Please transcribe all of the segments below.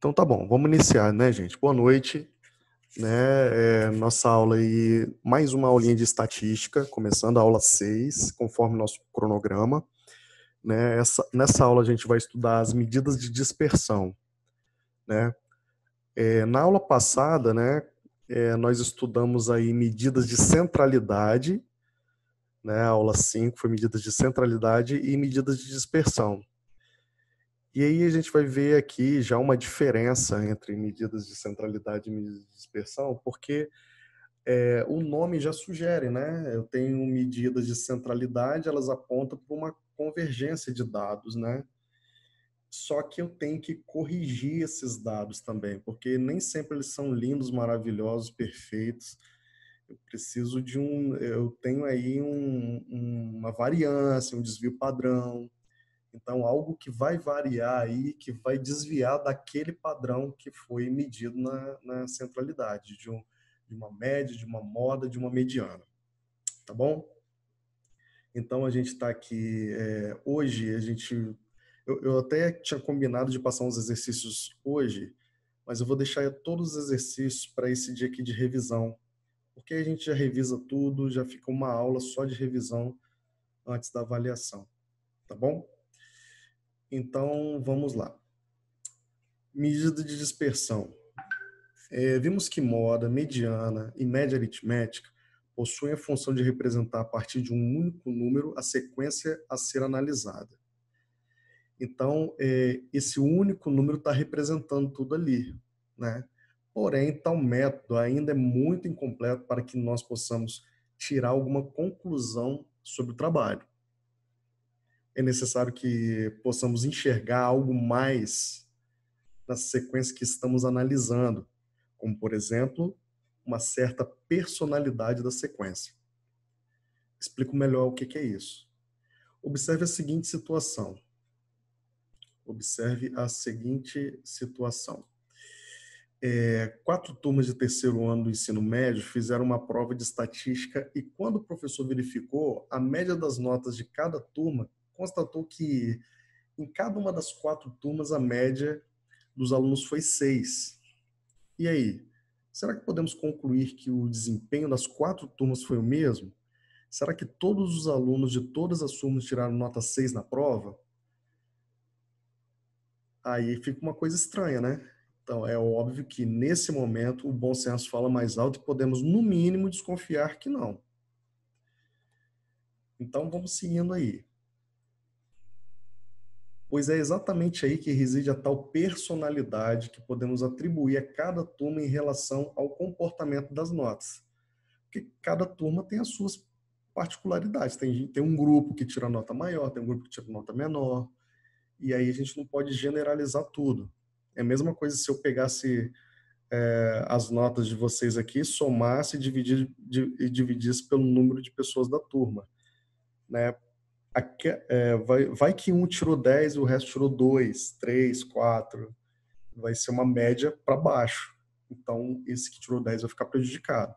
Então tá bom, vamos iniciar, né, gente? Boa noite, né? Nossa aula aí, mais uma aulinha de estatística, começando a aula 6, conforme nosso cronograma, né? Nessa aula a gente vai estudar as medidas de dispersão, né? Na aula passada, né, nós estudamos aí medidas de centralidade, né? A aula 5 foi medidas de centralidade e medidas de dispersão. E aí a gente vai ver aqui já uma diferença entre medidas de centralidade e medidas de dispersão, porque o nome já sugere, né? Eu tenho medidas de centralidade, elas apontam para uma convergência de dados, né? Só que eu tenho que corrigir esses dados também, porque nem sempre eles são lindos, maravilhosos, perfeitos. Eu tenho aí uma variância, um desvio padrão. Então, algo que vai variar aí, que vai desviar daquele padrão que foi medido na centralidade, de uma média, de uma moda, de uma mediana. Tá bom? Então, a gente está aqui. Hoje, eu até tinha combinado de passar uns exercícios hoje, mas eu vou deixar todos os exercícios para esse dia aqui de revisão, porque a gente já revisa tudo, já fica uma aula só de revisão antes da avaliação. Tá bom? Então, vamos lá. Medida de dispersão. Vimos que moda, mediana e média aritmética possuem a função de representar a partir de um único número a sequência a ser analisada. Então, esse único número está representando tudo ali, né? Porém, tal método ainda é muito incompleto para que nós possamos tirar alguma conclusão sobre o trabalho. É necessário que possamos enxergar algo mais na sequência que estamos analisando, como, por exemplo, uma certa personalidade da sequência. Explico melhor o que é isso. Observe a seguinte situação. Observe a seguinte situação. 4 turmas de terceiro ano do ensino médio fizeram uma prova de estatística e, quando o professor verificou a média das notas de cada turma, constatou que em cada uma das 4 turmas a média dos alunos foi 6. E aí, será que podemos concluir que o desempenho das 4 turmas foi o mesmo? Será que todos os alunos de todas as turmas tiraram nota 6 na prova? Aí fica uma coisa estranha, né? Então, é óbvio que, nesse momento, o bom senso fala mais alto e podemos, no mínimo, desconfiar que não. Então, vamos seguindo aí. Pois é exatamente aí que reside a tal personalidade que podemos atribuir a cada turma em relação ao comportamento das notas. Porque cada turma tem as suas particularidades. Tem um grupo que tira nota maior, tem um grupo que tira nota menor, e aí a gente não pode generalizar tudo. É a mesma coisa se eu pegasse as notas de vocês aqui, somasse e dividisse pelo número de pessoas da turma, né? Vai que um tirou 10 e o resto tirou 2, 3, 4. Vai ser uma média para baixo. Então, esse que tirou 10 vai ficar prejudicado.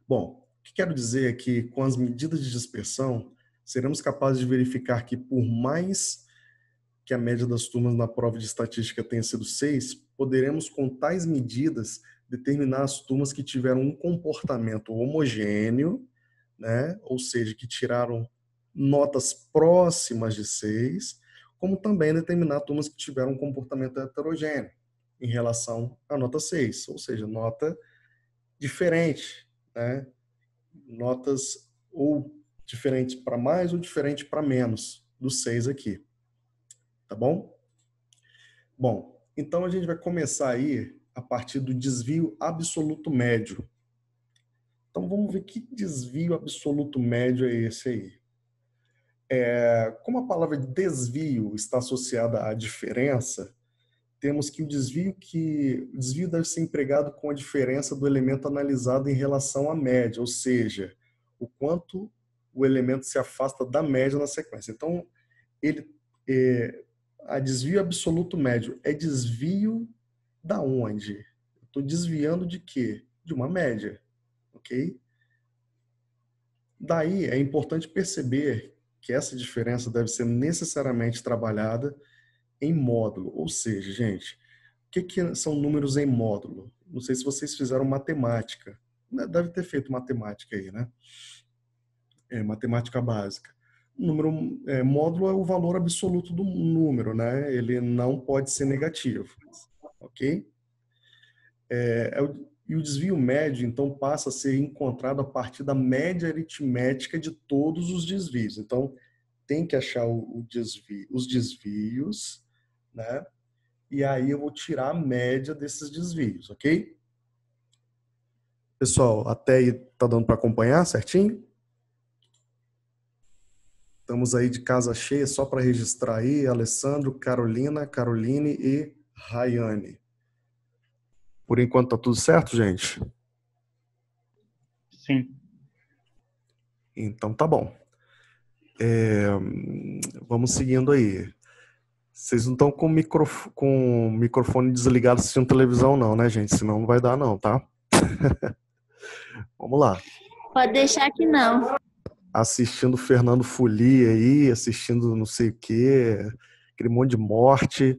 Bom, o que quero dizer é que, com as medidas de dispersão, seremos capazes de verificar que, por mais que a média das turmas na prova de estatística tenha sido 6, poderemos, com tais medidas, determinar as turmas que tiveram um comportamento homogêneo, né? Ou seja, que tiraram notas próximas de 6, como também determinar turmas que tiveram um comportamento heterogêneo em relação à nota 6, ou seja, nota diferente, né? Notas ou diferentes para mais ou diferentes para menos do 6 aqui. Tá bom? Bom, então a gente vai começar aí a partir do desvio absoluto médio. Então vamos ver que desvio absoluto médio é esse aí. Como a palavra desvio está associada à diferença, temos que o desvio deve ser empregado com a diferença do elemento analisado em relação à média, ou seja, o quanto o elemento se afasta da média na sequência. Então, ele a desvio absoluto médio é desvio da onde? Estou desviando de quê? De uma média, ok? Daí é importante perceber que essa diferença deve ser necessariamente trabalhada em módulo, ou seja, gente, que são números em módulo? Não sei se vocês fizeram matemática. Deve ter feito matemática aí, né? Matemática básica. Módulo é o valor absoluto do número, né? Ele não pode ser negativo, ok? E o desvio médio, então, passa a ser encontrado a partir da média aritmética de todos os desvios. Então, tem que achar os desvios, né? E aí eu vou tirar a média desses desvios, ok? Pessoal, até aí tá dando para acompanhar certinho? Estamos aí de casa cheia, só para registrar aí, Alessandro, Carolina, Caroline e Rayane. Por enquanto tá tudo certo, gente? Sim. Então tá bom. Vamos seguindo aí. Vocês não estão com o microfone desligado assistindo televisão não, né, gente? Senão não vai dar não, tá? Vamos lá. Pode deixar que não. Assistindo Fernando Folia aí, assistindo não sei o quê, aquele monte de morte,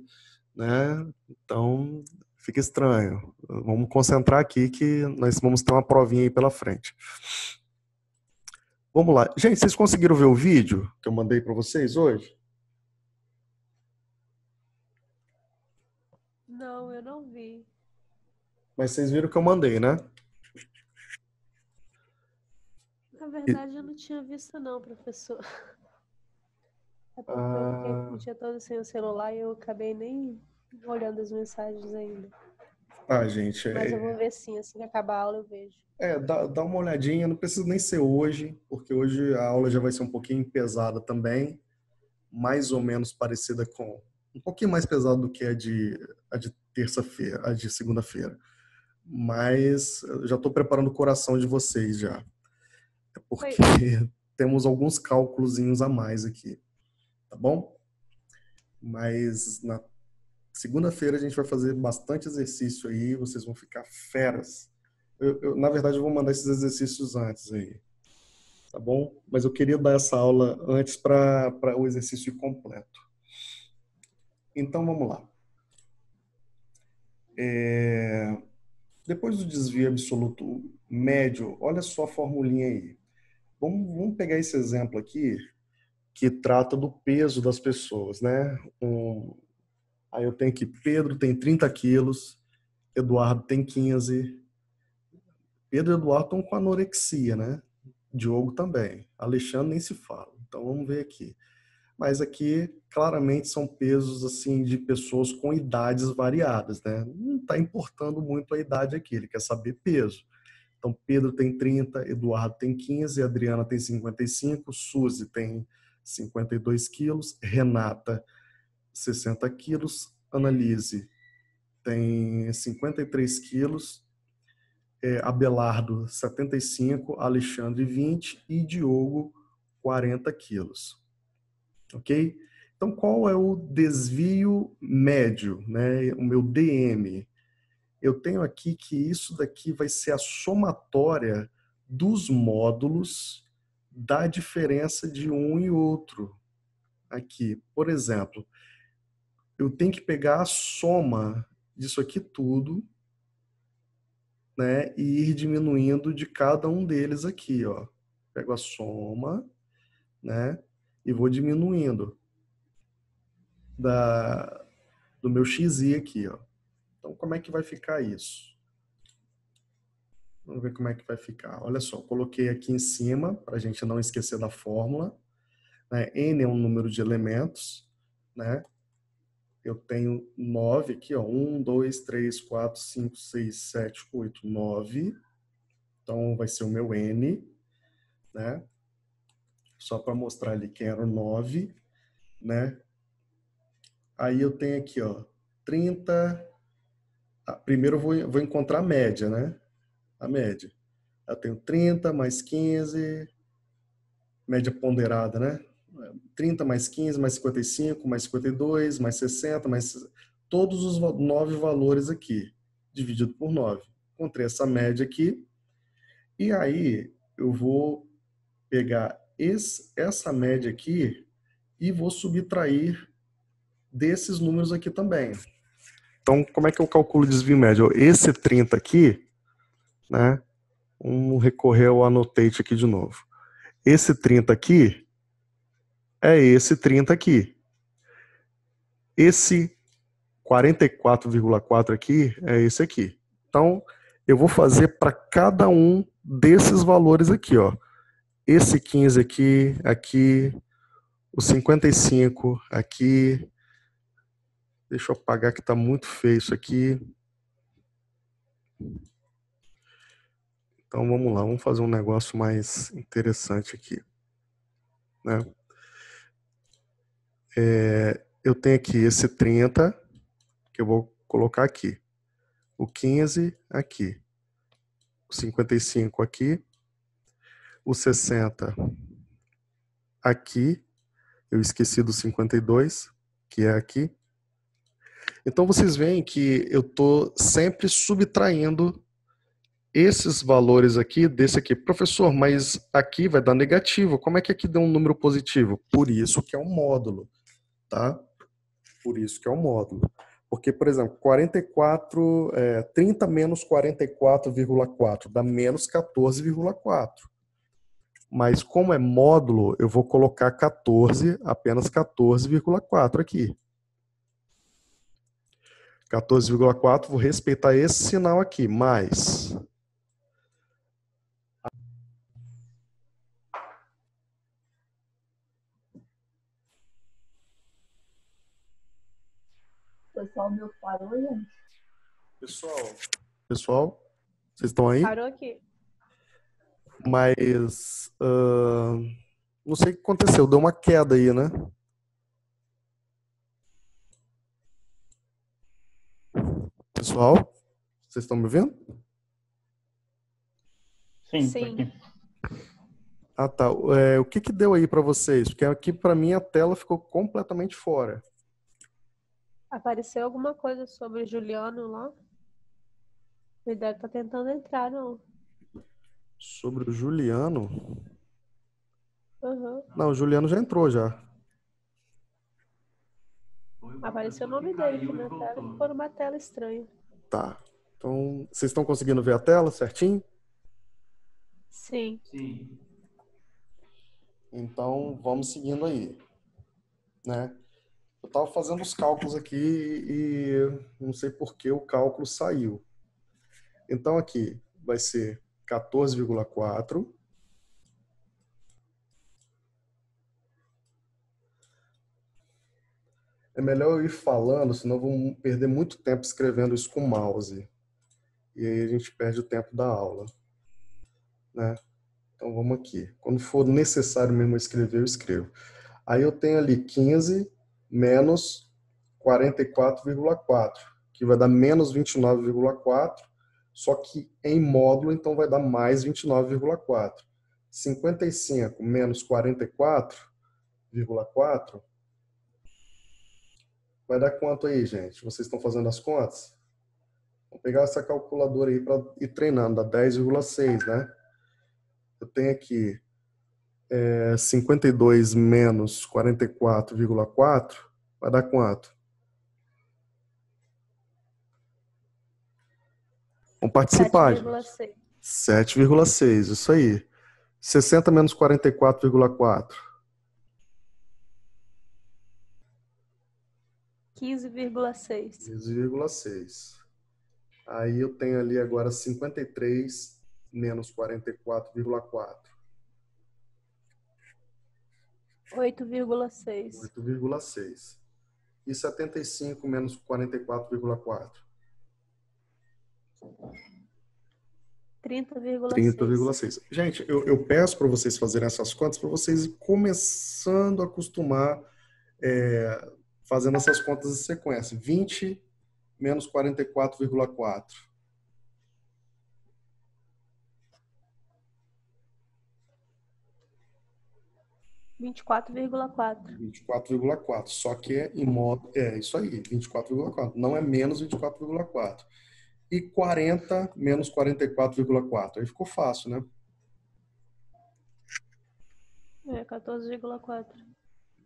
né? Então, fica estranho. Vamos concentrar aqui que nós vamos ter uma provinha aí pela frente. Vamos lá. Gente, vocês conseguiram ver o vídeo que eu mandei para vocês hoje? Não, eu não vi. Mas vocês viram que eu mandei, né? Na verdade, eu não tinha visto não, professor. É porque eu fiquei o dia todo sem o celular e eu acabei nem olhando as mensagens ainda. Gente. Mas eu vou ver sim, assim que acabar a aula eu vejo. Dá uma olhadinha, não precisa nem ser hoje, porque hoje a aula já vai ser um pouquinho pesada também, mais ou menos parecida com, um pouquinho mais pesada do que a de terça-feira, a de segunda-feira. Mas eu já estou preparando o coração de vocês já, porque temos alguns cálculozinhos a mais aqui, tá bom? Mas na segunda-feira a gente vai fazer bastante exercício aí, vocês vão ficar feras. Na verdade, eu vou mandar esses exercícios antes aí, tá bom? Mas eu queria dar essa aula antes para o exercício completo. Então, vamos lá. Depois do desvio absoluto médio, olha só a formulinha aí. Vamos pegar esse exemplo aqui, que trata do peso das pessoas, né? Aí eu tenho que Pedro tem 30 quilos, Eduardo tem 15, Pedro e Eduardo estão com anorexia, né? Diogo também. Alexandre nem se fala. Então vamos ver aqui. Mas aqui claramente são pesos assim de pessoas com idades variadas, né? Não está importando muito a idade aqui, ele quer saber peso. Então Pedro tem 30, Eduardo tem 15, Adriana tem 55, Suzy tem 52 quilos, Renata 60 quilos, Annalise tem 53 quilos, Abelardo 75, Alexandre 20 e Diogo 40 quilos. Ok? Então, qual é o desvio médio, né? O meu DM? Eu tenho aqui que isso daqui vai ser a somatória dos módulos da diferença de um e outro. Aqui, por exemplo, eu tenho que pegar a soma disso aqui tudo, né? E ir diminuindo de cada um deles aqui, ó. Pego a soma, né? E vou diminuindo do meu xi aqui, ó. Então, como é que vai ficar isso? Vamos ver como é que vai ficar. Olha só, coloquei aqui em cima, para a gente não esquecer da fórmula. Né? N é um número de elementos, né? Eu tenho 9 aqui, ó. 1, 2, 3, 4, 5, 6, 7, 8, 9. Então, vai ser o meu N, né? Só para mostrar ali quem era o 9, né? Aí eu tenho aqui, ó, 30. Primeiro eu vou encontrar a média, né? A média. Eu tenho 30 mais 15, média ponderada, né? 30 mais 15 mais 55 mais 52 mais 60 mais todos os 9 valores aqui, dividido por 9. Encontrei essa média aqui. E aí eu vou pegar essa média aqui e vou subtrair desses números aqui também. Então, como é que eu calculo o desvio médio? Esse 30 aqui, né? Vamos recorrer ao annotate aqui de novo. Esse 30 aqui é esse 30 aqui. Esse 44,4 aqui é esse aqui. Então, eu vou fazer para cada um desses valores aqui, ó. Esse 15 aqui, aqui, o 55 aqui. Deixa eu apagar que está muito feio isso aqui. Então vamos lá, vamos fazer um negócio mais interessante aqui, né? Eu tenho aqui esse 30, que eu vou colocar aqui. O 15 aqui. O 55 aqui. O 60 aqui. Eu esqueci do 52, que é aqui. Então vocês veem que eu estou sempre subtraindo esses valores aqui desse aqui. Professor, mas aqui vai dar negativo. Como é que aqui deu um número positivo? Por isso que é um módulo, tá? Por isso que é um módulo. Porque, por exemplo, 30 menos 44,4 dá menos 14,4. Mas como é módulo, eu vou colocar 14, apenas 14,4 aqui. 14,4, vou respeitar esse sinal aqui, mais... O pessoal meu parou, gente. Pessoal, vocês estão aí? Parou aqui. Mas não sei o que aconteceu, deu uma queda aí, né? Pessoal, vocês estão me vendo? Sim, Sim. aqui. Ah, tá. O que que deu aí para vocês? Porque aqui para mim a tela ficou completamente fora. Apareceu alguma coisa sobre o Juliano lá? Ele deve estar tentando entrar, não. Sobre o Juliano? Uhum. Não, o Juliano já entrou já. Apareceu o nome dele aqui na tela, ficou numa tela estranha. Tá. Então, vocês estão conseguindo ver a tela certinho? Sim. Então, vamos seguindo aí, né? Eu estava fazendo os cálculos aqui e não sei por que o cálculo saiu. Então, aqui vai ser 14,4. É melhor eu ir falando, senão vamos perder muito tempo escrevendo isso com o mouse. E aí a gente perde o tempo da aula, né? Então, vamos aqui. Quando for necessário mesmo eu escrever, eu escrevo. Aí eu tenho ali 15 menos 44,4, que vai dar menos 29,4, só que em módulo, então vai dar mais 29,4. 55 menos 44,4 vai dar quanto aí, gente? Vocês estão fazendo as contas? Vou pegar essa calculadora aí para ir treinando, dá 10,6, né? Eu tenho aqui 52 menos 44,4 vai dar quanto? Vamos participar, gente. 7,6. 7,6, isso aí. 60 menos 44,4. 15,6. 15,6. Aí eu tenho ali agora 53 menos 44,4. 8,6. 8,6. E 75 menos 44,4. 30,6. 30,6. Gente, eu peço para vocês fazerem essas contas para vocês ir começando a acostumar fazendo essas contas em sequência. 20 menos 44,4. 24,4. 24,4. Só que é em modo. É isso aí, 24,4. Não é menos 24,4. E 40 menos 44,4. Aí ficou fácil, né? 14,4.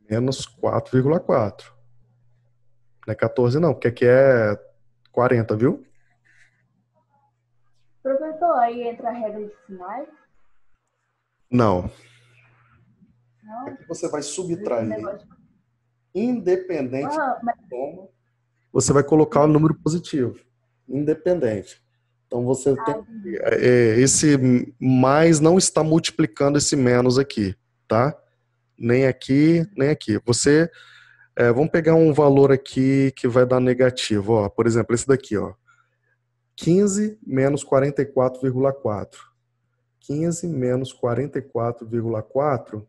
Menos 4,4. Não é 14 não, porque aqui é 40, viu? Professor, aí entra a regra de sinais? Não. Não? Aqui você vai Esse subtrair. negócio. Independente Ah, mas da soma, você vai colocar o número positivo. Independente. Então você tem entendi. esse mais não está multiplicando esse menos aqui, tá? Nem aqui, nem aqui. Vamos pegar um valor aqui que vai dar negativo, ó. Por exemplo, esse daqui, ó. 15 menos 44,4. 15 menos 44,4.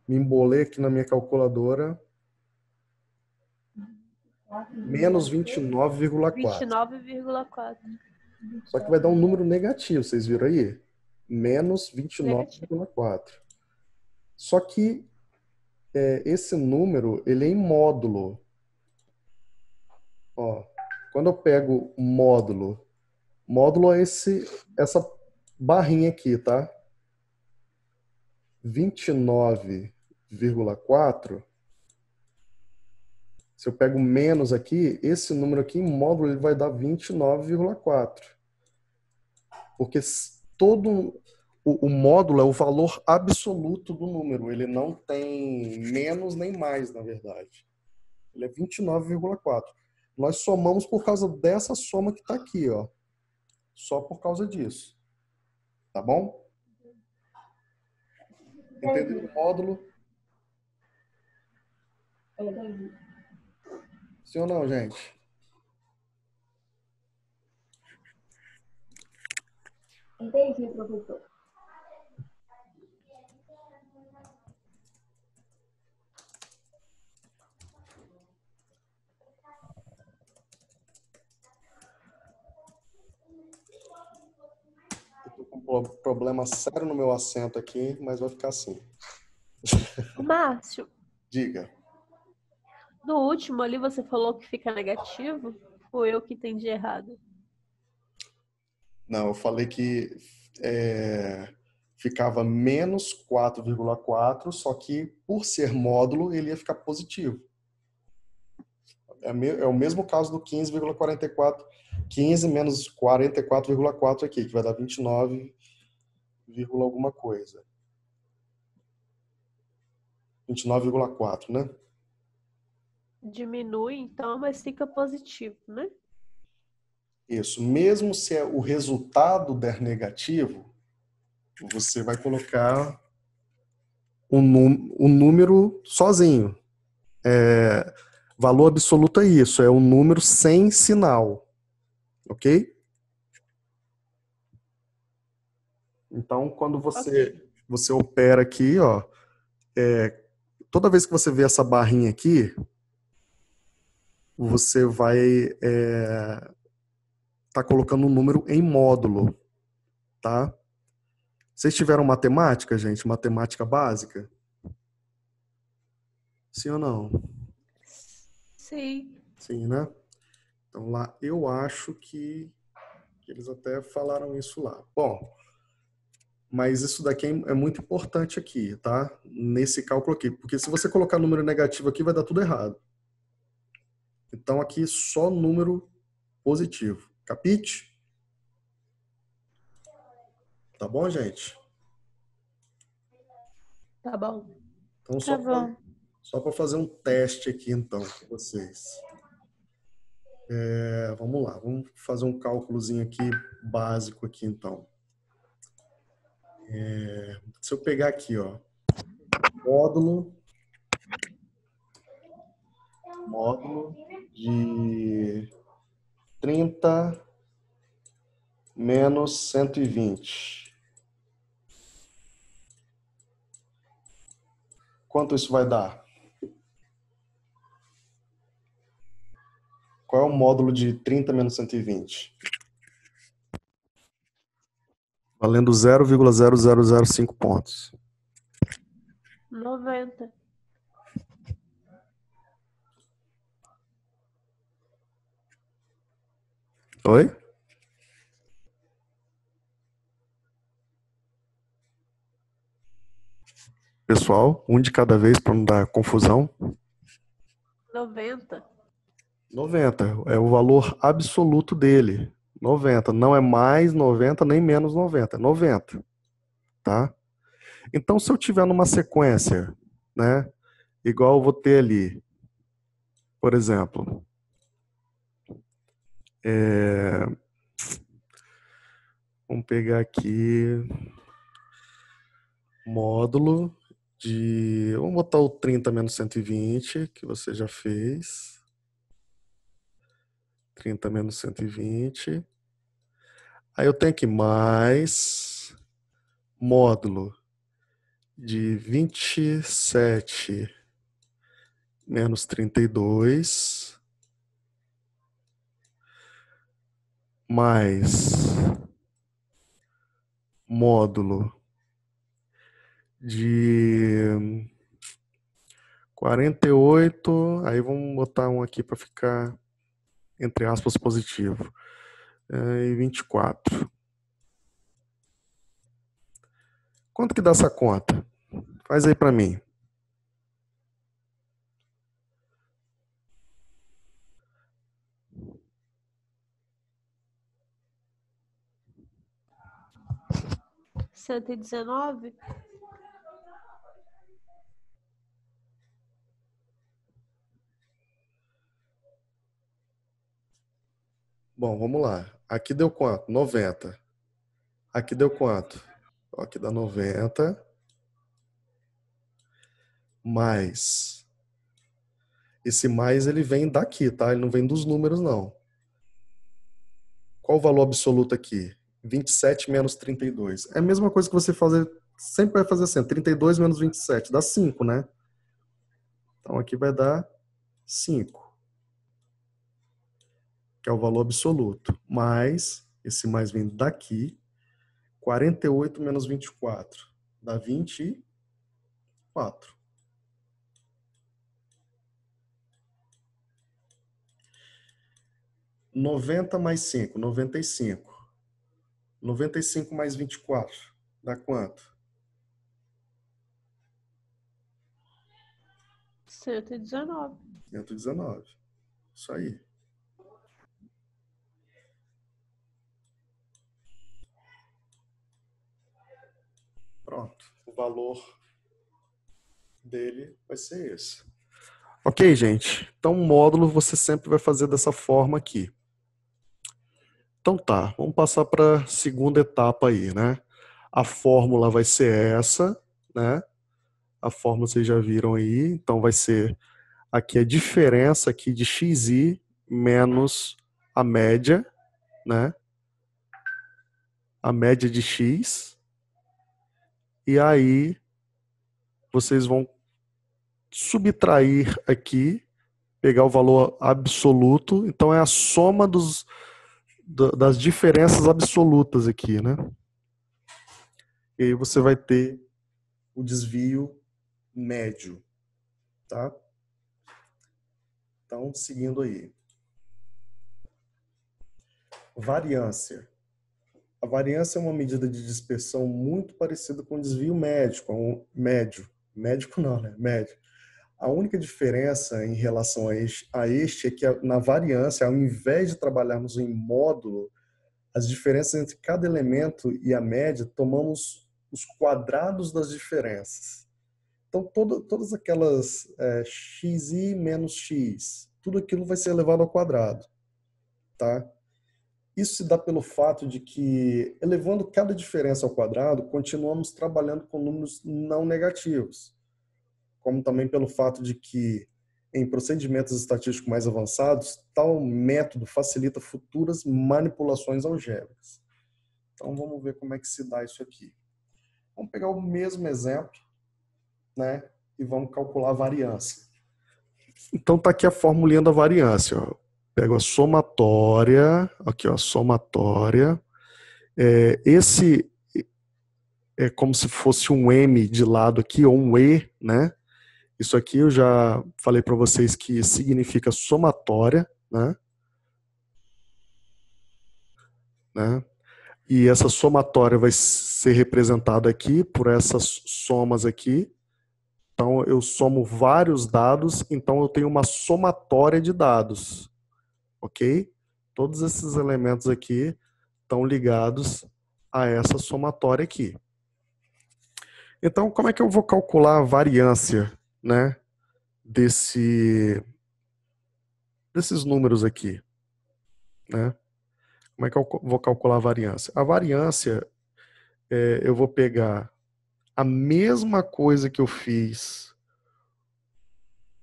Me embolei aqui na minha calculadora. Menos 29,4. 29,4. Só que vai dar um número negativo, vocês viram aí? Menos Negativo. 29,4. Só que esse número, ele é em módulo. Ó, quando eu pego módulo é essa barrinha aqui, tá? 29,4. Se eu pego menos aqui, esse número aqui em módulo ele vai dar 29,4. Porque todo o módulo é o valor absoluto do número. Ele não tem menos nem mais, na verdade. Ele é 29,4. Nós somamos por causa dessa soma que está aqui, ó. Só por causa disso. Tá bom? Entendeu o módulo? Entendi. Sim ou não, gente? Entendi, professor. Eu tô com um problema sério no meu assento aqui, mas vai ficar assim. Márcio, Diga. no último ali você falou que fica negativo? Ou eu que entendi errado? Não, eu falei que ficava menos 4,4, só que por ser módulo ele ia ficar positivo. É o mesmo caso do 15,44. 15 menos 44,4 aqui, que vai dar 29, alguma coisa. 29,4, né? Diminui, então, mas fica positivo, né? Isso. Mesmo se o resultado der negativo, você vai colocar o número sozinho. Valor absoluto é isso, é um número sem sinal. Ok? Então, quando você opera aqui, ó, toda vez que você vê essa barrinha aqui, você vai tá colocando um número em módulo, tá? Vocês tiveram matemática, gente? Matemática básica? Sim ou não? Sim. Sim, né? Então lá eu acho que eles até falaram isso lá. Bom, mas isso daqui é muito importante aqui, tá? Nesse cálculo aqui, porque se você colocar número negativo aqui vai dar tudo errado. Então aqui só número positivo. Capite? Tá bom, gente? Tá bom. Então Tá bom. só para fazer um teste aqui então com vocês. Vamos lá, vamos fazer um cálculozinho aqui básico aqui então. Se eu pegar aqui, ó, módulo de 30 menos 120. Quanto isso vai dar? Qual é o módulo de 30 menos 120? Valendo 0,0005 pontos. 90. Oi? pessoal, um de cada vez para não dar confusão. 90. 90 é o valor absoluto dele. 90, não é mais 90 nem menos 90, é 90, tá? Então, se eu tiver numa sequência, né, igual eu vou ter ali, por exemplo, vamos pegar aqui módulo de, vamos botar o 30 menos 120, que você já fez. 30 menos 120. Aí eu tenho aqui mais módulo de 27 menos 32 mais módulo de 48, aí vamos botar um aqui para ficar, entre aspas, positivo, e 24. Quanto que dá essa conta? Faz aí para mim. R$119. Bom, vamos lá. Aqui deu quanto? 90. Aqui deu quanto? Aqui dá 90 mais. Esse mais ele vem daqui, tá? Ele não vem dos números, não. Qual o valor absoluto aqui? 27 menos 32. É a mesma coisa que você fazer, sempre vai fazer assim, 32 menos 27, dá 5, né? Então aqui vai dar 5, que é o valor absoluto. Mais, esse mais vem daqui, 48 menos 24, dá 24. Noventa mais 5, 95. 95 mais 24, dá quanto? 119. 119. Isso aí. Pronto. O valor dele vai ser esse. Ok, gente? Então, o módulo você sempre vai fazer dessa forma aqui. Então tá, vamos passar para a segunda etapa aí, né? A fórmula vai ser essa, né? A fórmula vocês já viram aí. Então vai ser aqui a diferença aqui de xi menos a média, né? A média de x. E aí vocês vão subtrair aqui, pegar o valor absoluto. Então é a soma das diferenças absolutas aqui, né? E aí você vai ter o desvio médio, tá? Então, seguindo aí. Variância. A variância é uma medida de dispersão muito parecida com o desvio médio. Médico não, né? Médio. A única diferença em relação a este é que na variância, ao invés de trabalharmos em módulo, as diferenças entre cada elemento e a média, tomamos os quadrados das diferenças. Então, todas aquelas xi menos x, tudo aquilo vai ser elevado ao quadrado, tá? Isso se dá pelo fato de que, elevando cada diferença ao quadrado, continuamos trabalhando com números não negativos, como também pelo fato de que, em procedimentos estatísticos mais avançados, tal método facilita futuras manipulações algébricas. Então, vamos ver como é que se dá isso aqui. Vamos pegar o mesmo exemplo, né, e vamos calcular a variância. Então, tá aqui a formulinha da variância, ó. Pego a somatória, aqui ó, somatória. Esse é como se fosse um M de lado aqui, ou um E, né? Isso aqui eu já falei para vocês que significa somatória, né? E essa somatória vai ser representada aqui por essas somas aqui, Então, eu somo vários dados, então eu tenho uma somatória de dados, ok? Todos esses elementos aqui estão ligados a essa somatória aqui. Então, como é que eu vou calcular a variância, né, desses números aqui, né? Como é que eu vou calcular a variância? A variância, eu vou pegar a mesma coisa que eu fiz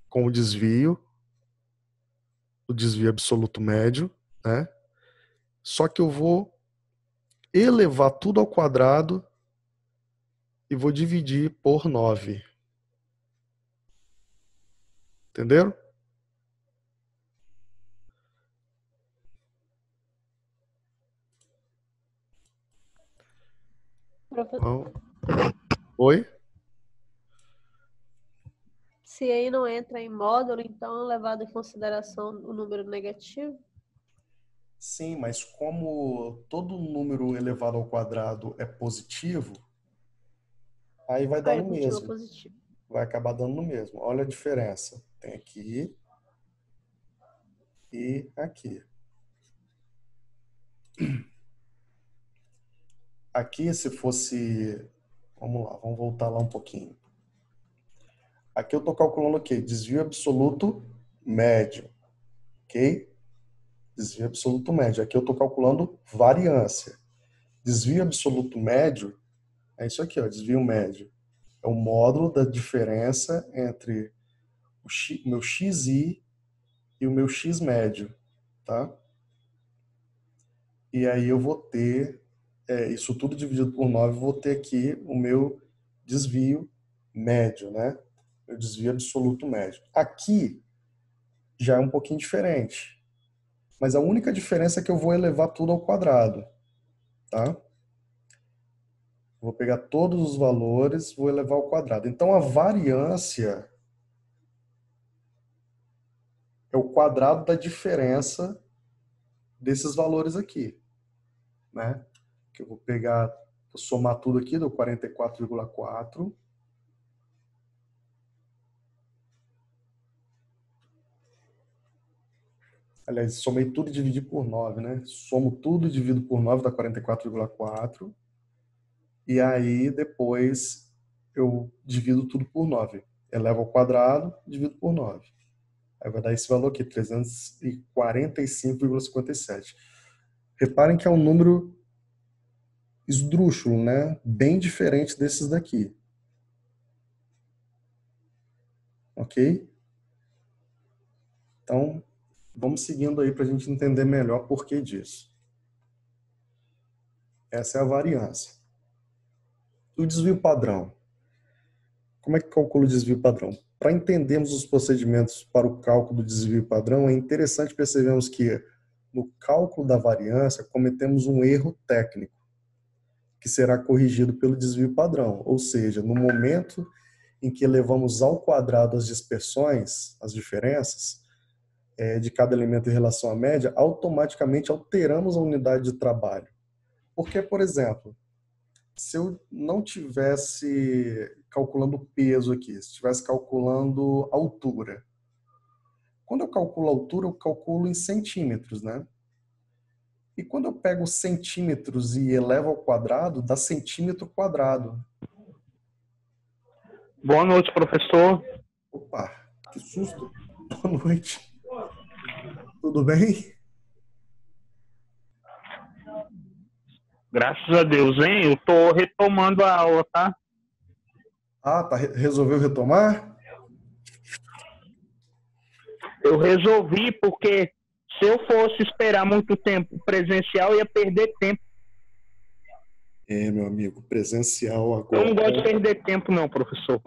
com o desvio absoluto médio, né? Só que eu vou elevar tudo ao quadrado e vou dividir por 9. Entenderam? Então, oi? Se aí não entra em módulo, então é levado em consideração o número negativo? Sim, mas como todo número elevado ao quadrado é positivo, aí vai dar Aí no continua mesmo. positivo. Vai acabar dando no mesmo. Olha a diferença. Tem aqui e aqui. Aqui, se fosse... Vamos lá, vamos voltar lá um pouquinho. Aqui eu estou calculando o quê? Desvio absoluto médio. Ok? Desvio absoluto médio. Aqui eu estou calculando variância. Desvio absoluto médio é isso aqui, ó, desvio médio. É o módulo da diferença entre o meu xi e o meu x médio, tá? E aí eu vou ter, isso tudo dividido por 9, eu vou ter aqui o meu desvio médio, né? Meu desvio absoluto médio. Aqui já é um pouquinho diferente. Mas a única diferença é que eu vou elevar tudo ao quadrado, tá? Vou pegar todos os valores, vou elevar ao quadrado. Então a variância é o quadrado da diferença desses valores aqui, né? Que eu vou pegar, vou somar tudo aqui, deu 44,4. Aliás, somei tudo e dividi por 9, né? Somo tudo e divido por 9, dá 44,4. E aí, depois, eu divido tudo por 9. Elevo ao quadrado, divido por 9. Aí vai dar esse valor aqui, 345,57. Reparem que é um número esdrúxulo, né? Bem diferente desses daqui. Ok? Então, vamos seguindo aí para a gente entender melhor por que disso. Essa é a variância. O desvio padrão. Como é que calcula o desvio padrão? Para entendermos os procedimentos para o cálculo do desvio padrão, é interessante percebermos que no cálculo da variância cometemos um erro técnico, que será corrigido pelo desvio padrão. Ou seja, no momento em que elevamos ao quadrado as dispersões, as diferenças, de cada elemento em relação à média, automaticamente alteramos a unidade de trabalho. Porque, por exemplo, se eu não tivesse calculando peso aqui, se estivesse calculando altura. Quando eu calculo altura, eu calculo em centímetros, né? E quando eu pego centímetros e elevo ao quadrado, dá centímetro quadrado. Boa noite, professor. Opa, que susto. Boa noite. Tudo bem? Graças a Deus, hein? Eu tô retomando a aula, tá? Ah, tá. Resolveu retomar? Eu resolvi porque se eu fosse esperar muito tempo presencial, eu ia perder tempo. Meu amigo, presencial agora. Eu não gosto de perder tempo, não, professor.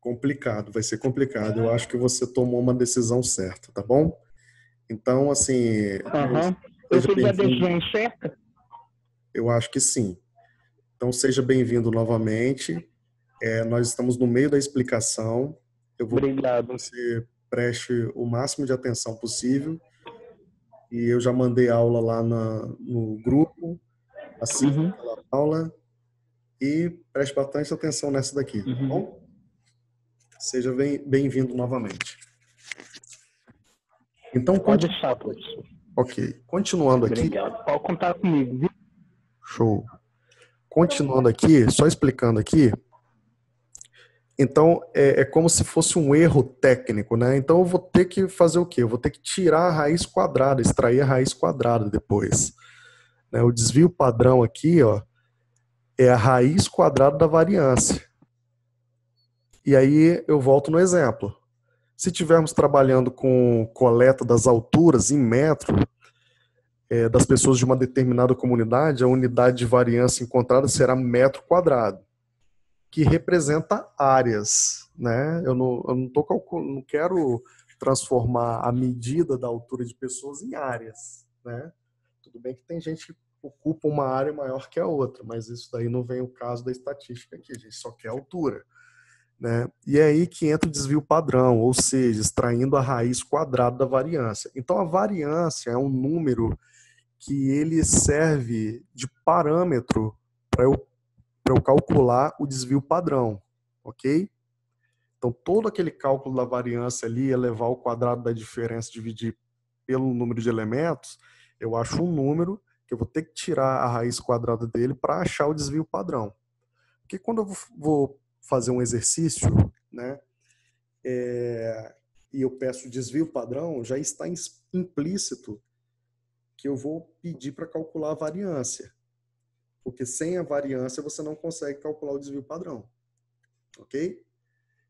Complicado, vai ser complicado. Eu acho que você tomou uma decisão certa, tá bom? Então, assim... Eu fiz a decisão certa? Eu acho que sim. Então, seja bem-vindo novamente. Nós estamos no meio da explicação. Eu vou Obrigado. que você preste o máximo de atenção possível. E eu já mandei aula lá no grupo, assista aquela aula e preste bastante atenção nessa daqui, tá bom? Seja bem-vindo novamente. Então, Pode deixar, professor. ok. Continuando aqui. Obrigado. Pode contar comigo, viu? Show. Continuando aqui, só explicando aqui. Então, é como se fosse um erro técnico, né? Então, eu vou ter que fazer o quê? Eu vou ter que tirar a raiz quadrada, extrair a raiz quadrada depois. Né? O desvio padrão aqui, ó, é a raiz quadrada da variância. E aí, eu volto no exemplo. Se estivermos trabalhando com coleta das alturas em metro, das pessoas de uma determinada comunidade, a unidade de variância encontrada será metro quadrado, que representa áreas, né? Eu não quero transformar a medida da altura de pessoas em áreas, né? Tudo bem que tem gente que ocupa uma área maior que a outra, mas isso daí não vem o caso da estatística aqui, a gente só quer altura, né? E é aí que entra o desvio padrão, ou seja, extraindo a raiz quadrada da variância. Então a variância é um número que ele serve de parâmetro para eu calcular o desvio padrão, ok? Então, todo aquele cálculo da variância ali, elevar ao quadrado da diferença, dividir pelo número de elementos, eu acho um número que eu vou ter que tirar a raiz quadrada dele para achar o desvio padrão. Porque quando eu vou fazer um exercício, né, e eu peço o desvio padrão, já está implícito que eu vou pedir para calcular a variância. Porque sem a variância você não consegue calcular o desvio padrão. Ok?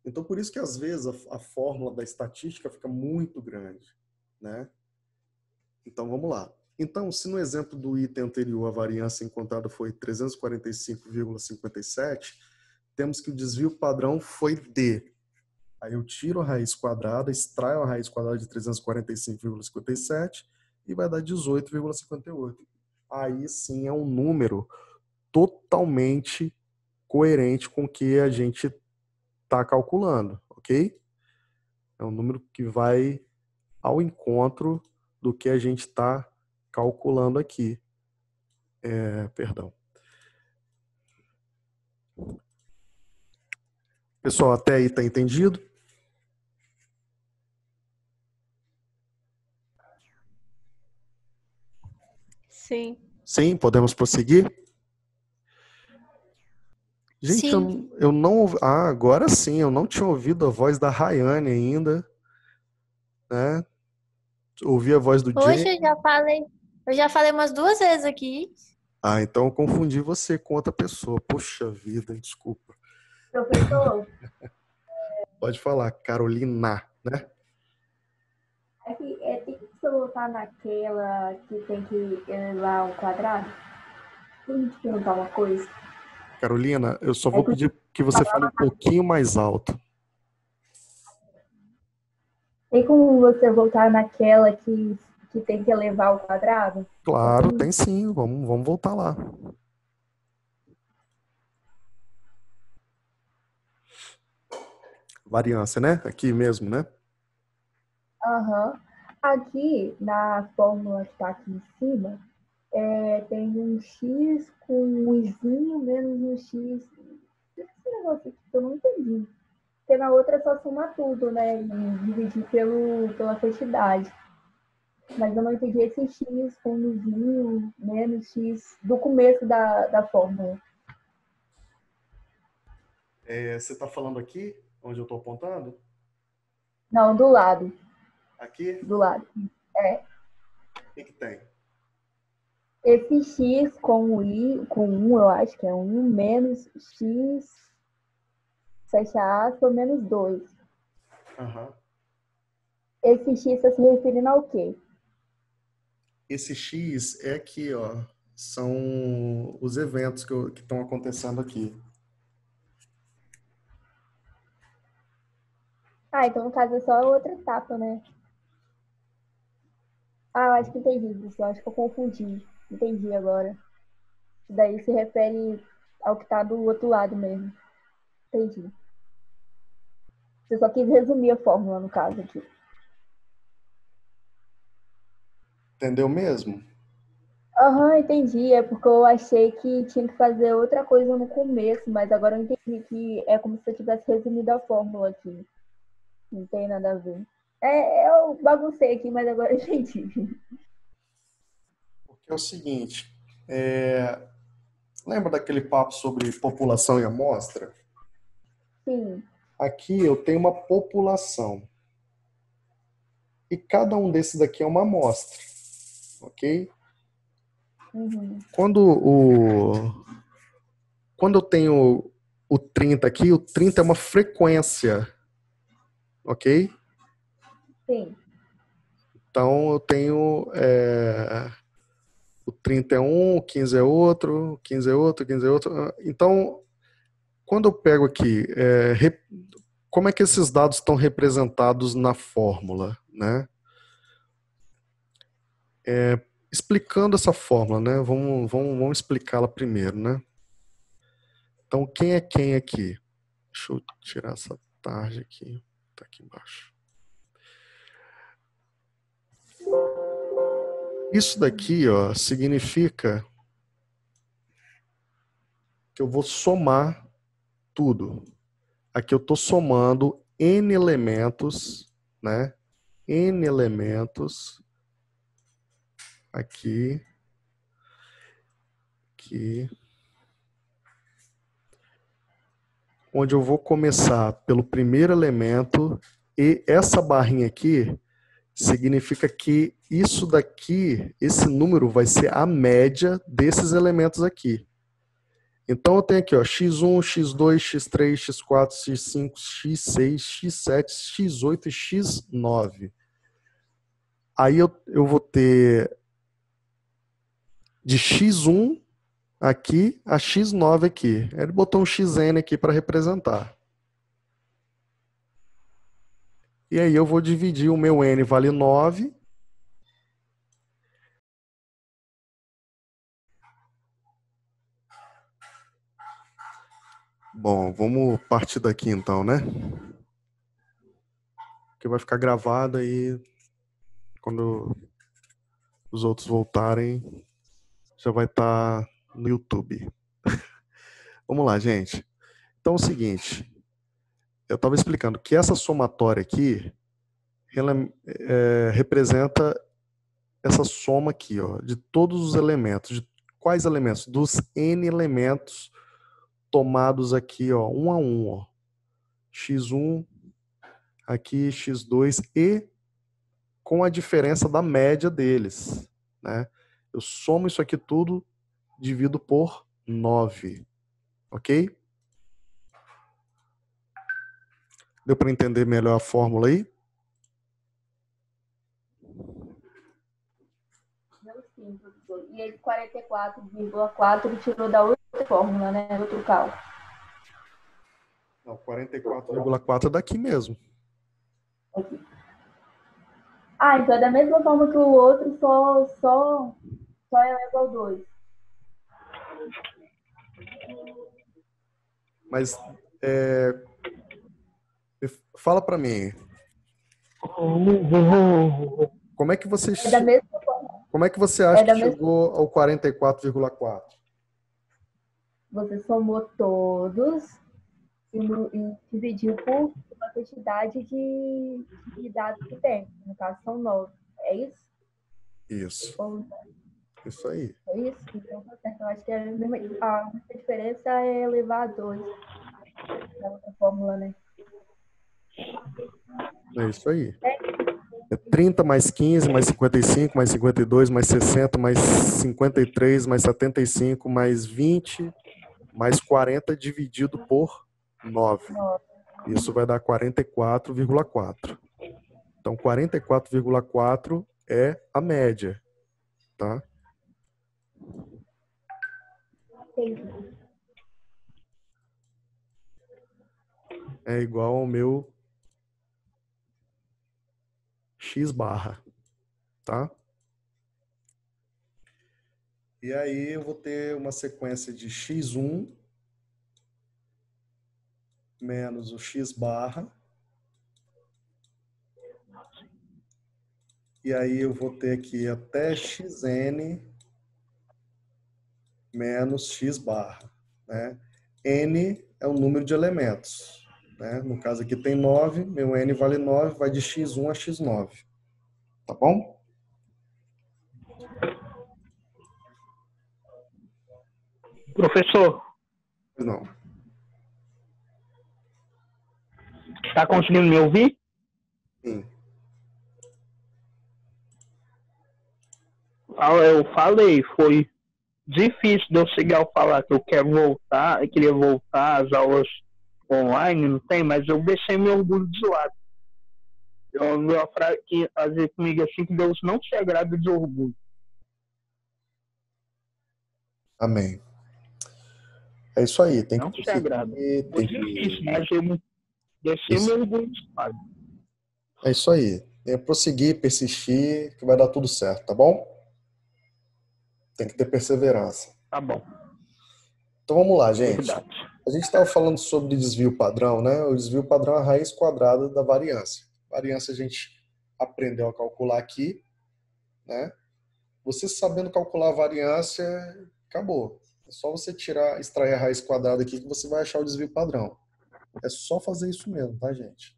Então, por isso que às vezes a fórmula da estatística fica muito grande, né? Então, vamos lá. Então, se no exemplo do item anterior a variância encontrada foi 345,57, temos que o desvio padrão foi D. Aí eu tiro a raiz quadrada, extraio a raiz quadrada de 345,57 e vai dar 18,58. Aí sim é um número totalmente coerente com o que a gente está calculando, ok? É um número que vai ao encontro do que a gente está calculando aqui. Perdão. Pessoal, até aí está entendido? Sim. Sim, podemos prosseguir? Gente, Sim. eu não ouvi... Ah, agora sim, eu não tinha ouvido a voz da Rayane ainda, né? Ouvi a voz do Hoje Jay. eu já falei umas 2 vezes aqui. Ah, então eu confundi você com outra pessoa. Poxa vida, desculpa. Professor, Pode falar, Carolina, né? tem que você voltar naquela que tem que elevar ao quadrado? Deixa eu te perguntar uma coisa. Carolina, eu só vou pedir que você fale um pouquinho mais alto. Tem como você voltar naquela que tem que elevar ao quadrado? Claro, tem sim. Vamos voltar lá. Variância, né? Aqui mesmo, né? Aham. Aqui, na fórmula que está aqui em cima, tem um x com um izinho menos um x. Esse negócio aqui que eu não entendi. Porque na outra é só somar tudo, né? E dividir pela quantidade. Mas eu não entendi esse x com um izinho menos x do começo da fórmula. Você está falando aqui, onde eu estou apontando? Não, do lado. Aqui? Do lado. O que tem? Esse x com o i, com 1, eu acho que é 1, menos x, fecha aspas, menos 2. Uhum. Esse x está se referindo ao quê? Esse X é aqui, ó. São os eventos que estão acontecendo aqui. Ah, então no caso é só outra etapa, né? Ah, eu acho que entendi, pessoal. Acho que eu confundi. Entendi agora. Daí se refere ao que está do outro lado mesmo. Entendi. Você só quis resumir a fórmula, no caso aqui. Entendeu mesmo? Aham, entendi. É porque eu achei que tinha que fazer outra coisa no começo, mas agora eu entendi que é como se eu tivesse resumido a fórmula aqui. Não tem nada a ver. Eu baguncei aqui, mas agora eu entendi. Porque é o seguinte, lembra daquele papo sobre população e amostra? Sim. Aqui eu tenho uma população e cada um desses daqui é uma amostra, ok? Uhum. Quando eu tenho o 30 aqui, o 30 é uma frequência, ok? Sim. Então eu tenho o 30 é um, o 15 é outro, o 15 é outro, o 15 é outro. Então, quando eu pego aqui, como é que esses dados estão representados na fórmula, né? Explicando essa fórmula, né? Vamos explicá-la primeiro, né? Então, quem é quem aqui? Deixa eu tirar essa tarde aqui. Tá aqui embaixo. Isso daqui, ó, significa que eu vou somar tudo. Aqui eu estou somando N elementos, né? N elementos aqui, aqui, onde eu vou começar pelo primeiro elemento e essa barrinha aqui significa que isso daqui, esse número vai ser a média desses elementos aqui. Então eu tenho aqui, ó, x1, x2, x3, x4, x5, x6, x7, x8 e x9. Aí eu vou ter de x1 aqui a x9 aqui. Ele botou um xn aqui para representar. E aí eu vou dividir, o meu n vale 9. Bom, vamos partir daqui então, né? Porque vai ficar gravado aí quando os outros voltarem, já vai estar no YouTube. Vamos lá, gente. Então é o seguinte, eu estava explicando que essa somatória aqui, ela representa essa soma aqui, ó, de todos os elementos. De quais elementos? Dos N elementos tomados aqui, ó, um a um, ó. X1, aqui X2 e com a diferença da média deles, né? Eu somo isso aqui tudo, divido por 9, ok? Deu para entender melhor a fórmula aí? Deu sim, professor. E esse 44,4 tirou da outra fórmula, né? Outro cálculo. Não, 44,4 é daqui mesmo. Aqui. Ah, então é da mesma forma que o outro, só eleva ao 2. Mas fala para mim, como é que você É da mesma forma. como é que você acha que chegou ao 44,4? Você somou todos e dividiu por uma quantidade de dados que tem. No caso, são 9. É isso? Isso. Ou, Isso aí. é isso? Então, tá certo. Eu acho que a única diferença é elevar a 2 na outra fórmula, né? É isso aí. É 30 mais 15, mais 55, mais 52, mais 60, mais 53, mais 75, mais 20, mais 40 dividido por 9. Isso vai dar 44,4. Então, 44,4 é a média, tá? Entendi. É igual ao meu x barra, tá? E aí eu vou ter uma sequência de x1 menos o x barra. E aí eu vou ter aqui até xn menos x barra, né? N é o número de elementos, né? No caso aqui tem 9, meu N vale 9, vai de x1 a x9. Tá bom? Professor, Não. está conseguindo me ouvir? Sim. Eu falei, foi difícil de eu chegar a falar que eu quero voltar, eu queria voltar às aulas online, não tem, mas eu deixei meu orgulho de lado. Eu ouvi uma frase que fazia comigo assim, que Deus não se agrada de orgulho. Amém. É isso aí, tem que Não se agrada. prosseguir, Foi tem difícil, que... mas eu deixei Isso. meu orgulho de lado. É isso aí. Tem que prosseguir, persistir, que vai dar tudo certo, tá bom? Tem que ter perseverança. Tá bom, Então vamos lá, gente. verdade. A gente estava falando sobre desvio padrão, né? O desvio padrão é a raiz quadrada da variância. Variância a gente aprendeu a calcular aqui, né? Você sabendo calcular a variância, acabou. É só você extrair a raiz quadrada aqui que você vai achar o desvio padrão. É só fazer isso mesmo, tá, gente?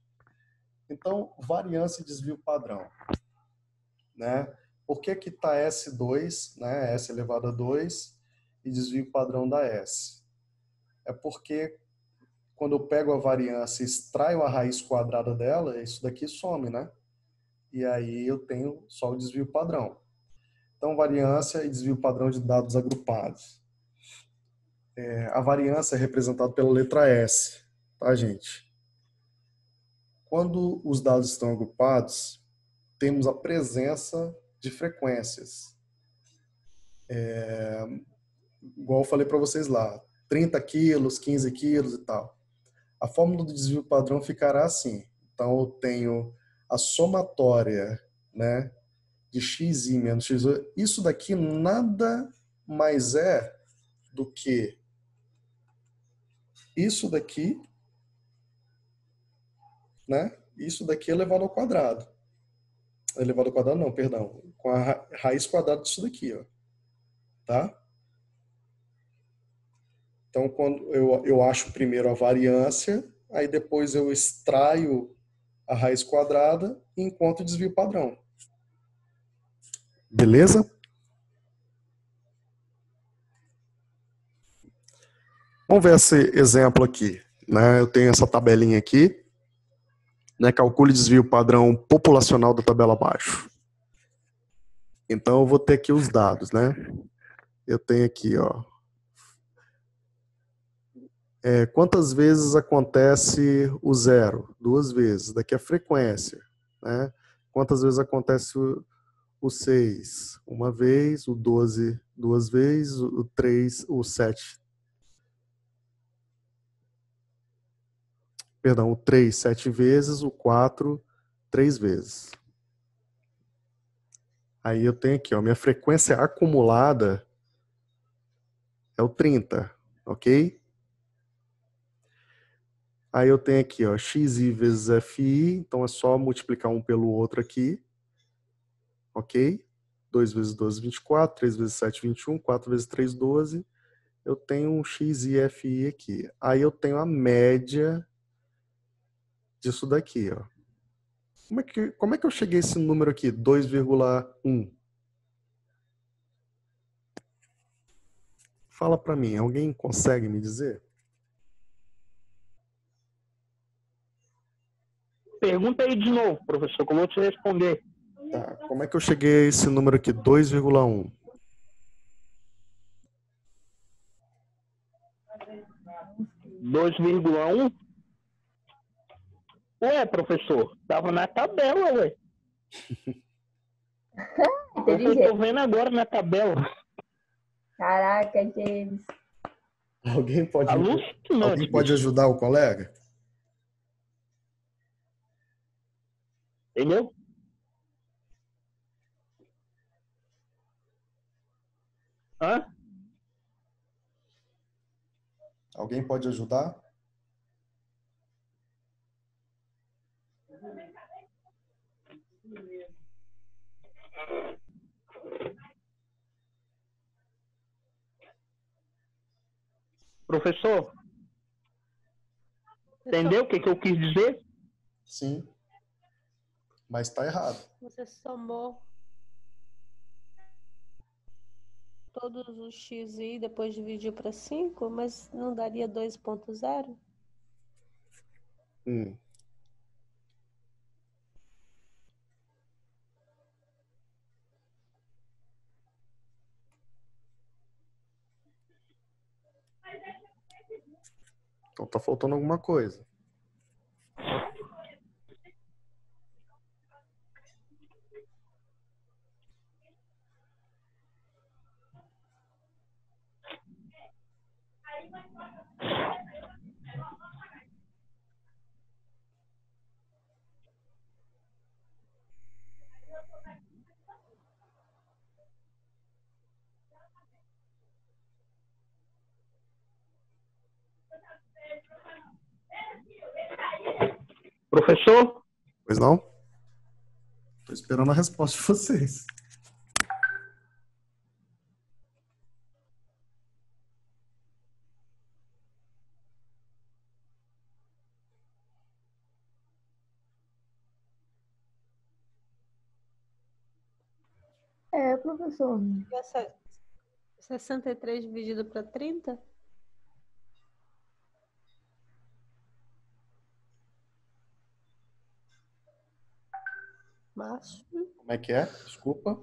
Então, variância e desvio padrão, né? Por que que tá S2, né? S elevado a 2 e desvio padrão da S? É porque quando eu pego a variância e extraio a raiz quadrada dela, isso daqui some, né? E aí eu tenho só o desvio padrão. Então, variância e desvio padrão de dados agrupados. A variância é representada pela letra S, tá, gente? Quando os dados estão agrupados, temos a presença de frequências. Igual eu falei para vocês lá, 30 quilos, 15 quilos e tal. A fórmula do desvio padrão ficará assim. Então, eu tenho a somatória, né, de xi menos x2. Isso daqui nada mais é do que isso daqui, né? Isso daqui elevado ao quadrado. Elevado ao quadrado não, perdão. Com a raiz quadrada disso daqui, ó. Tá? Então, quando eu acho primeiro a variância, aí depois eu extraio a raiz quadrada e encontro o desvio padrão. Beleza? Vamos ver esse exemplo aqui, né? Eu tenho essa tabelinha aqui, né? Calcule desvio padrão populacional da tabela abaixo. Então eu vou ter aqui os dados, né? Eu tenho aqui, ó. Quantas vezes acontece o zero? 2 vezes. Daqui a frequência, né? Quantas vezes acontece o 6? Uma vez, o 12, 2 vezes, o 3, o 7. Perdão, o 3, 7 vezes, o 4, 3 vezes. Aí eu tenho aqui, ó, minha frequência acumulada é o 30, ok? Aí eu tenho aqui, ó, xi vezes fi, então é só multiplicar um pelo outro aqui, ok? 2 vezes 12, 24, 3 vezes 7, 21, 4 vezes 3, 12. Eu tenho um xi aqui. Aí eu tenho a média disso daqui, ó. Como é que eu cheguei a esse número aqui, 2,1? Fala para mim, alguém consegue me dizer? Pergunta aí de novo, professor, que eu vou te responder. Tá, como é que eu cheguei a esse número aqui, 2,1? 2,1? Ué, professor, tava na tabela, ué. Eu tô vendo agora na tabela. Caraca, James. Alguém Alucinante, pode bicho. ajudar o colega? Entendeu? Hã? Alguém pode ajudar? Professor, entendeu o que eu quis dizer? Sim. Mas está errado. Você somou todos os x e depois dividiu para 5, mas não daria 2.0? Hum. Então tá faltando alguma coisa. Professor, Pois não? Tô esperando a resposta de vocês. Professor, Essa 63 dividido para 30? Márcio. Como é que é? Desculpa.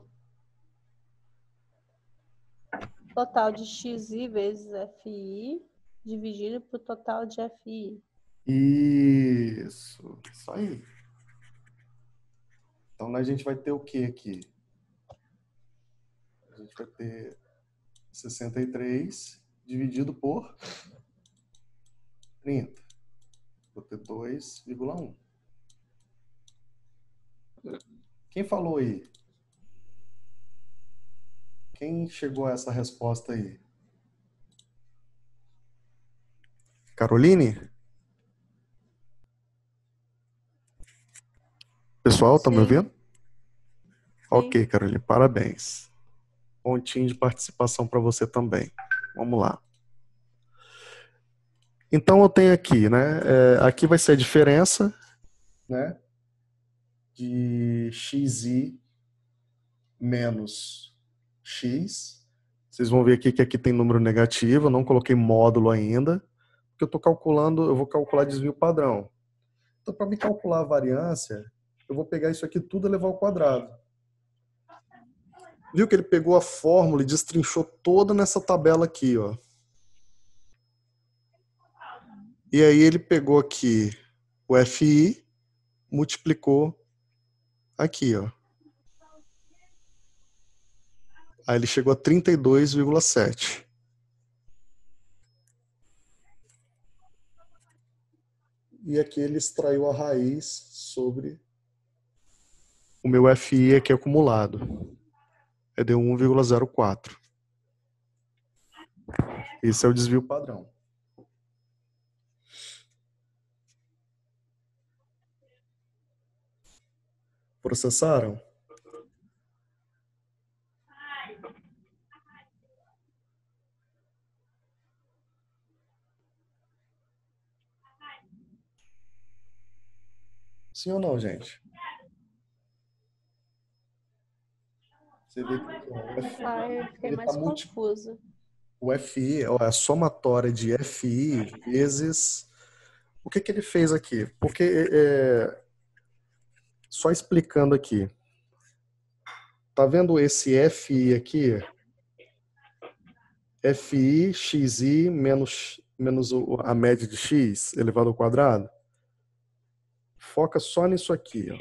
Total de xi vezes fi dividido por total de fi. Isso aí. Então a gente vai ter o que aqui? A gente vai ter 63 dividido por 30. Vou ter 2,1. Quem falou aí? Quem chegou a essa resposta aí? Caroline? Pessoal, tá me Sim. ouvindo? Sim. Ok, Caroline, parabéns. Pontinho de participação para você também. Vamos lá. Então eu tenho aqui, né? Aqui vai ser a diferença, né? De xi menos x. Vocês vão ver aqui que aqui tem número negativo, eu não coloquei módulo ainda, porque eu estou calculando, eu vou calcular desvio padrão. Então, para me calcular a variância, eu vou pegar isso aqui tudo e levar ao quadrado. Viu que ele pegou a fórmula e destrinchou toda nessa tabela aqui, ó. E aí ele pegou aqui o FI, multiplicou aqui, ó. Aí ele chegou a 32,7. E aqui ele extraiu a raiz sobre o meu FI aqui acumulado. Deu 1,04. Esse é o desvio padrão. Processaram? Sim ou não, gente? Você vê que o FI, Eu fiquei ele mais tá confusa. o FI, ó, é a somatória de FI vezes... O que que ele fez aqui? Porque, só explicando aqui, tá vendo esse FI aqui? FI, XI menos a média de X elevado ao quadrado? Foca só nisso aqui, ó,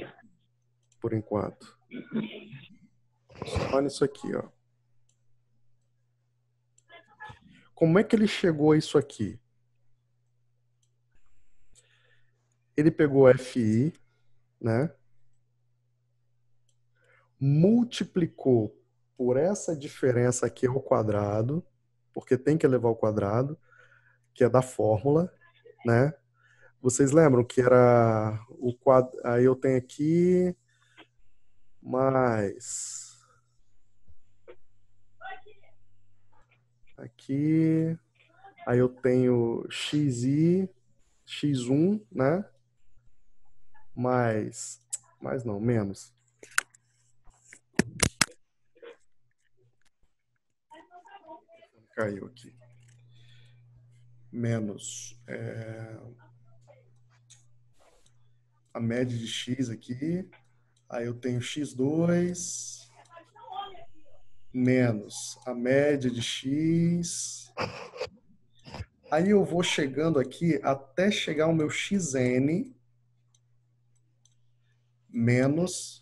por enquanto. Só nisso aqui, ó. Como é que ele chegou a isso aqui? Ele pegou FI, né? Multiplicou por essa diferença aqui ao quadrado, porque tem que elevar ao quadrado, que é da fórmula, né? Vocês lembram que era o quadrado... Aí eu tenho aqui mais... Aqui... Aí eu tenho xi, x1, né? Mais não, menos. Caiu aqui. Menos a média de x aqui. Aí eu tenho x2 menos a média de x. Aí eu vou chegando aqui até chegar ao meu xn menos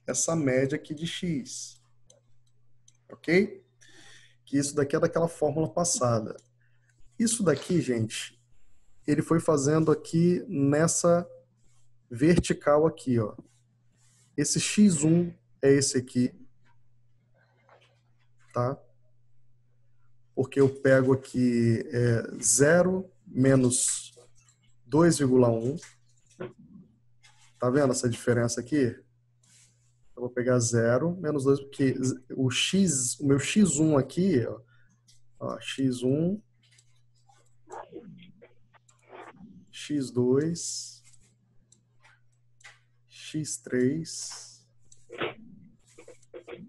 essa média aqui de x. Ok? Que isso daqui é daquela fórmula passada. Isso daqui, gente, ele foi fazendo aqui nessa vertical aqui, ó. Esse x1 é esse aqui, tá? Porque eu pego aqui 0 menos 2,1. Tá vendo essa diferença aqui? Eu vou pegar 0 menos 2, porque o meu x1 aqui, ó, x1, x2, x3,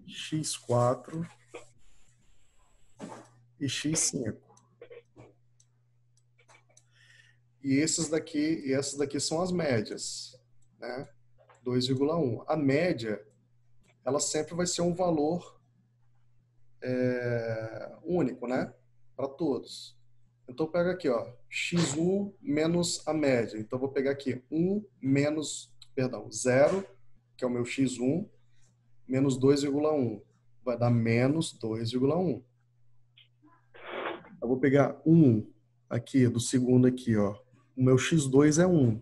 x4 e x5. E essas daqui são as médias, né? 2,1. A média, ela sempre vai ser um valor único, né? Para todos. Então, pega aqui, ó, x1 menos a média. Então, eu vou pegar aqui 0, que é o meu x1, menos 2,1. Vai dar menos 2,1. Eu vou pegar 1 aqui, do segundo aqui, ó. O meu x2 é 1.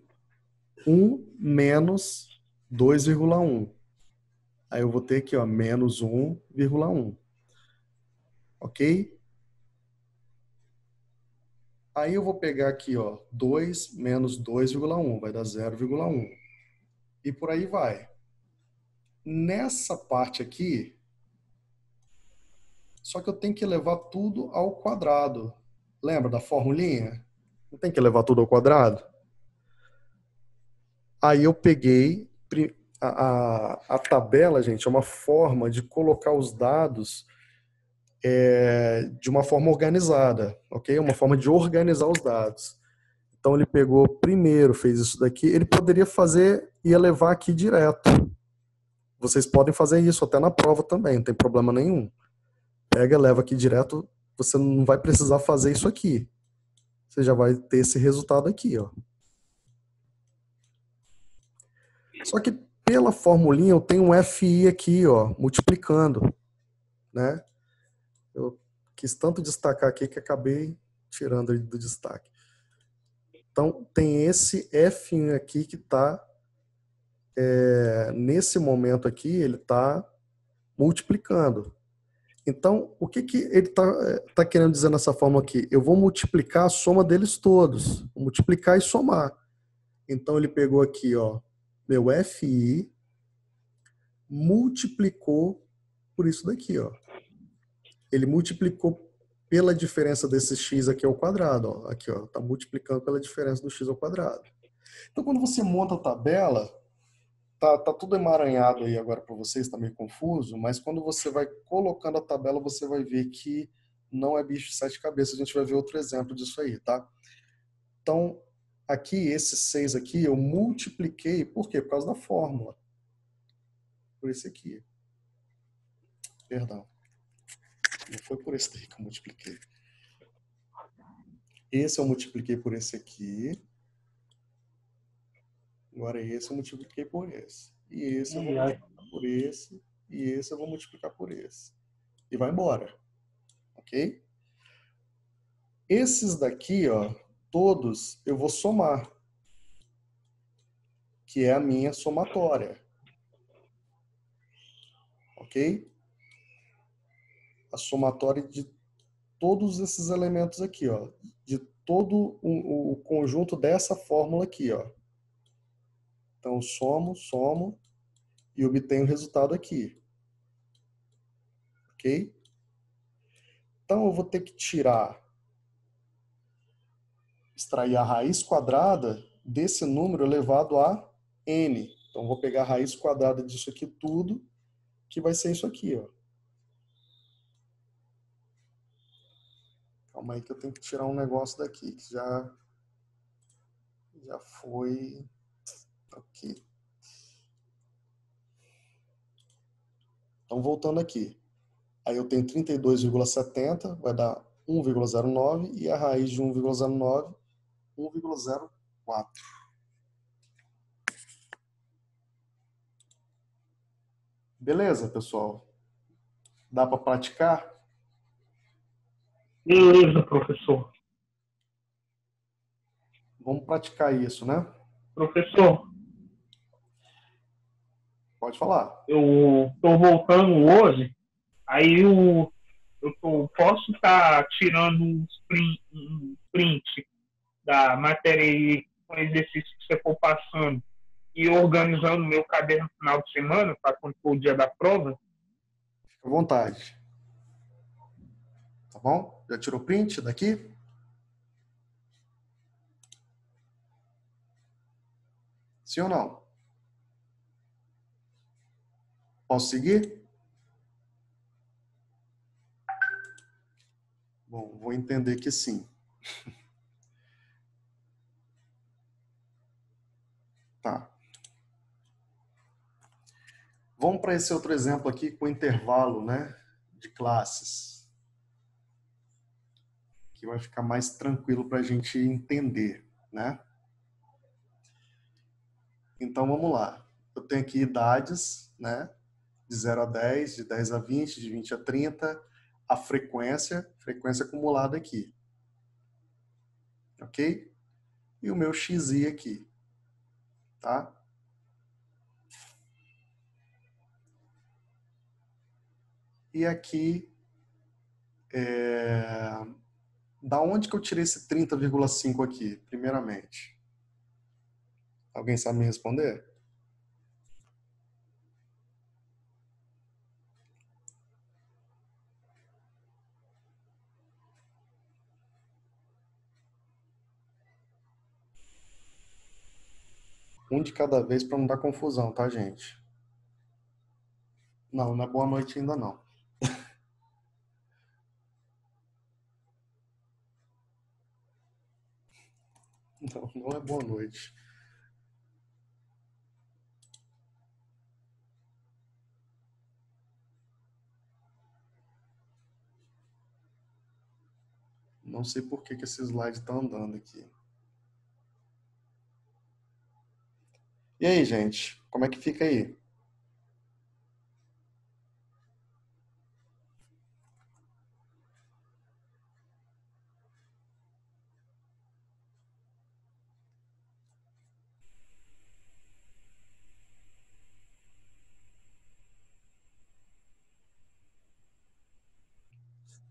1 menos 2,1. Aí eu vou ter aqui, ó, menos 1,1. Ok? Aí eu vou pegar aqui, ó, 2 menos 2,1. Vai dar 0,1. E por aí vai. Nessa parte aqui, só que eu tenho que levar tudo ao quadrado. Lembra da formulinha? Não tem que levar tudo ao quadrado? Aí eu peguei a tabela, gente, é uma forma de colocar os dados de uma forma organizada, ok? Uma forma de organizar os dados. Então ele pegou primeiro, fez isso daqui. Ele poderia fazer, ia levar aqui direto. Vocês podem fazer isso até na prova também, não tem problema nenhum. Pega, leva aqui direto, você não vai precisar fazer isso aqui. Você já vai ter esse resultado aqui, ó. Só que pela formulinha eu tenho um FI aqui, ó, multiplicando, né? Eu quis tanto destacar aqui que acabei tirando ele do destaque. Então tem esse F aqui que está, nesse momento aqui, ele está multiplicando. Então, o que ele tá querendo dizer nessa forma aqui? Eu vou multiplicar a soma deles todos. Vou multiplicar e somar. Então, ele pegou aqui, ó, meu FI, multiplicou por isso daqui, ó. Ele multiplicou pela diferença desse x aqui ao quadrado, ó. Aqui, ó, tá multiplicando pela diferença do x ao quadrado. Então, quando você monta a tabela, tá tudo emaranhado aí agora para vocês, tá meio confuso, mas quando você vai colocando a tabela, você vai ver que não é bicho de sete cabeças. A gente vai ver outro exemplo disso aí, tá? Então, aqui, esse 6 aqui, eu multipliquei, por quê? Por causa da fórmula. Por esse aqui. Perdão. Não foi por esse daí que eu multipliquei. Esse eu multipliquei por esse aqui. Agora esse eu multipliquei por esse. E esse eu vou multiplicar por esse. E esse eu vou multiplicar por esse. E vai embora. Ok? Esses daqui, ó, todos eu vou somar. Que é a minha somatória. Ok? A somatória de todos esses elementos aqui, ó. De todo o conjunto dessa fórmula aqui, ó. Então, somo e obtenho o resultado aqui. Ok? Então, eu vou ter que tirar extrair a raiz quadrada desse número elevado a n. Então, vou pegar a raiz quadrada disso aqui tudo, que vai ser isso aqui, ó. Calma aí que eu tenho que tirar um negócio daqui, que já foi aqui. Então, voltando aqui. Aí eu tenho 32,70, vai dar 1,09, e a raiz de 1,09, 1,04. Beleza, pessoal? Dá para praticar? Beleza, professor. Vamos praticar isso, né? Professor, Pode falar. eu estou voltando hoje, aí posso estar tirando um print da matéria aí, com exercício que você for passando e organizando meu caderno no final de semana, para quando for o dia da prova? Fica à vontade. Tá bom? Já tirou print daqui? Sim ou não? Posso seguir? Bom, vou entender que sim. Tá. Vamos para esse outro exemplo aqui com intervalo, né, de classes, que vai ficar mais tranquilo para a gente entender, né? Então, vamos lá. Eu tenho aqui idades, né, de 0 a 10, de 10 a 20, de 20 a 30, a frequência acumulada aqui, ok? E o meu xi aqui, tá? E aqui, da onde que eu tirei esse 30,5 aqui, primeiramente? Alguém sabe me responder? Um de cada vez para não dar confusão, tá, gente? Não, não é boa noite ainda não. Não, não é boa noite. Não sei por que esse slide está andando aqui. E aí, gente? Como é que fica aí?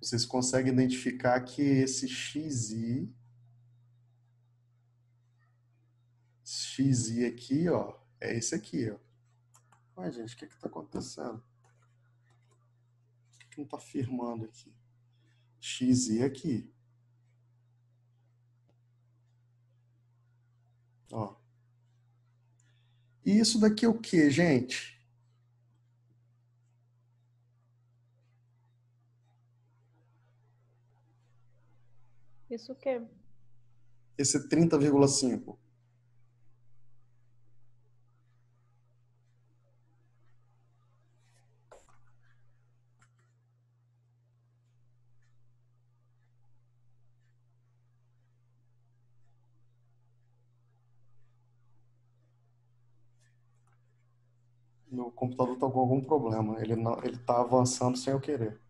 Vocês conseguem identificar que esse xi aqui, ó, é esse aqui, ó. Ué, gente, o que está acontecendo? Por que não está firmando aqui? Xi aqui. Ó. E isso daqui é o que, gente? Isso o quê? Esse 30,5. Meu computador está com algum problema. Ele não, ele está avançando sem eu querer.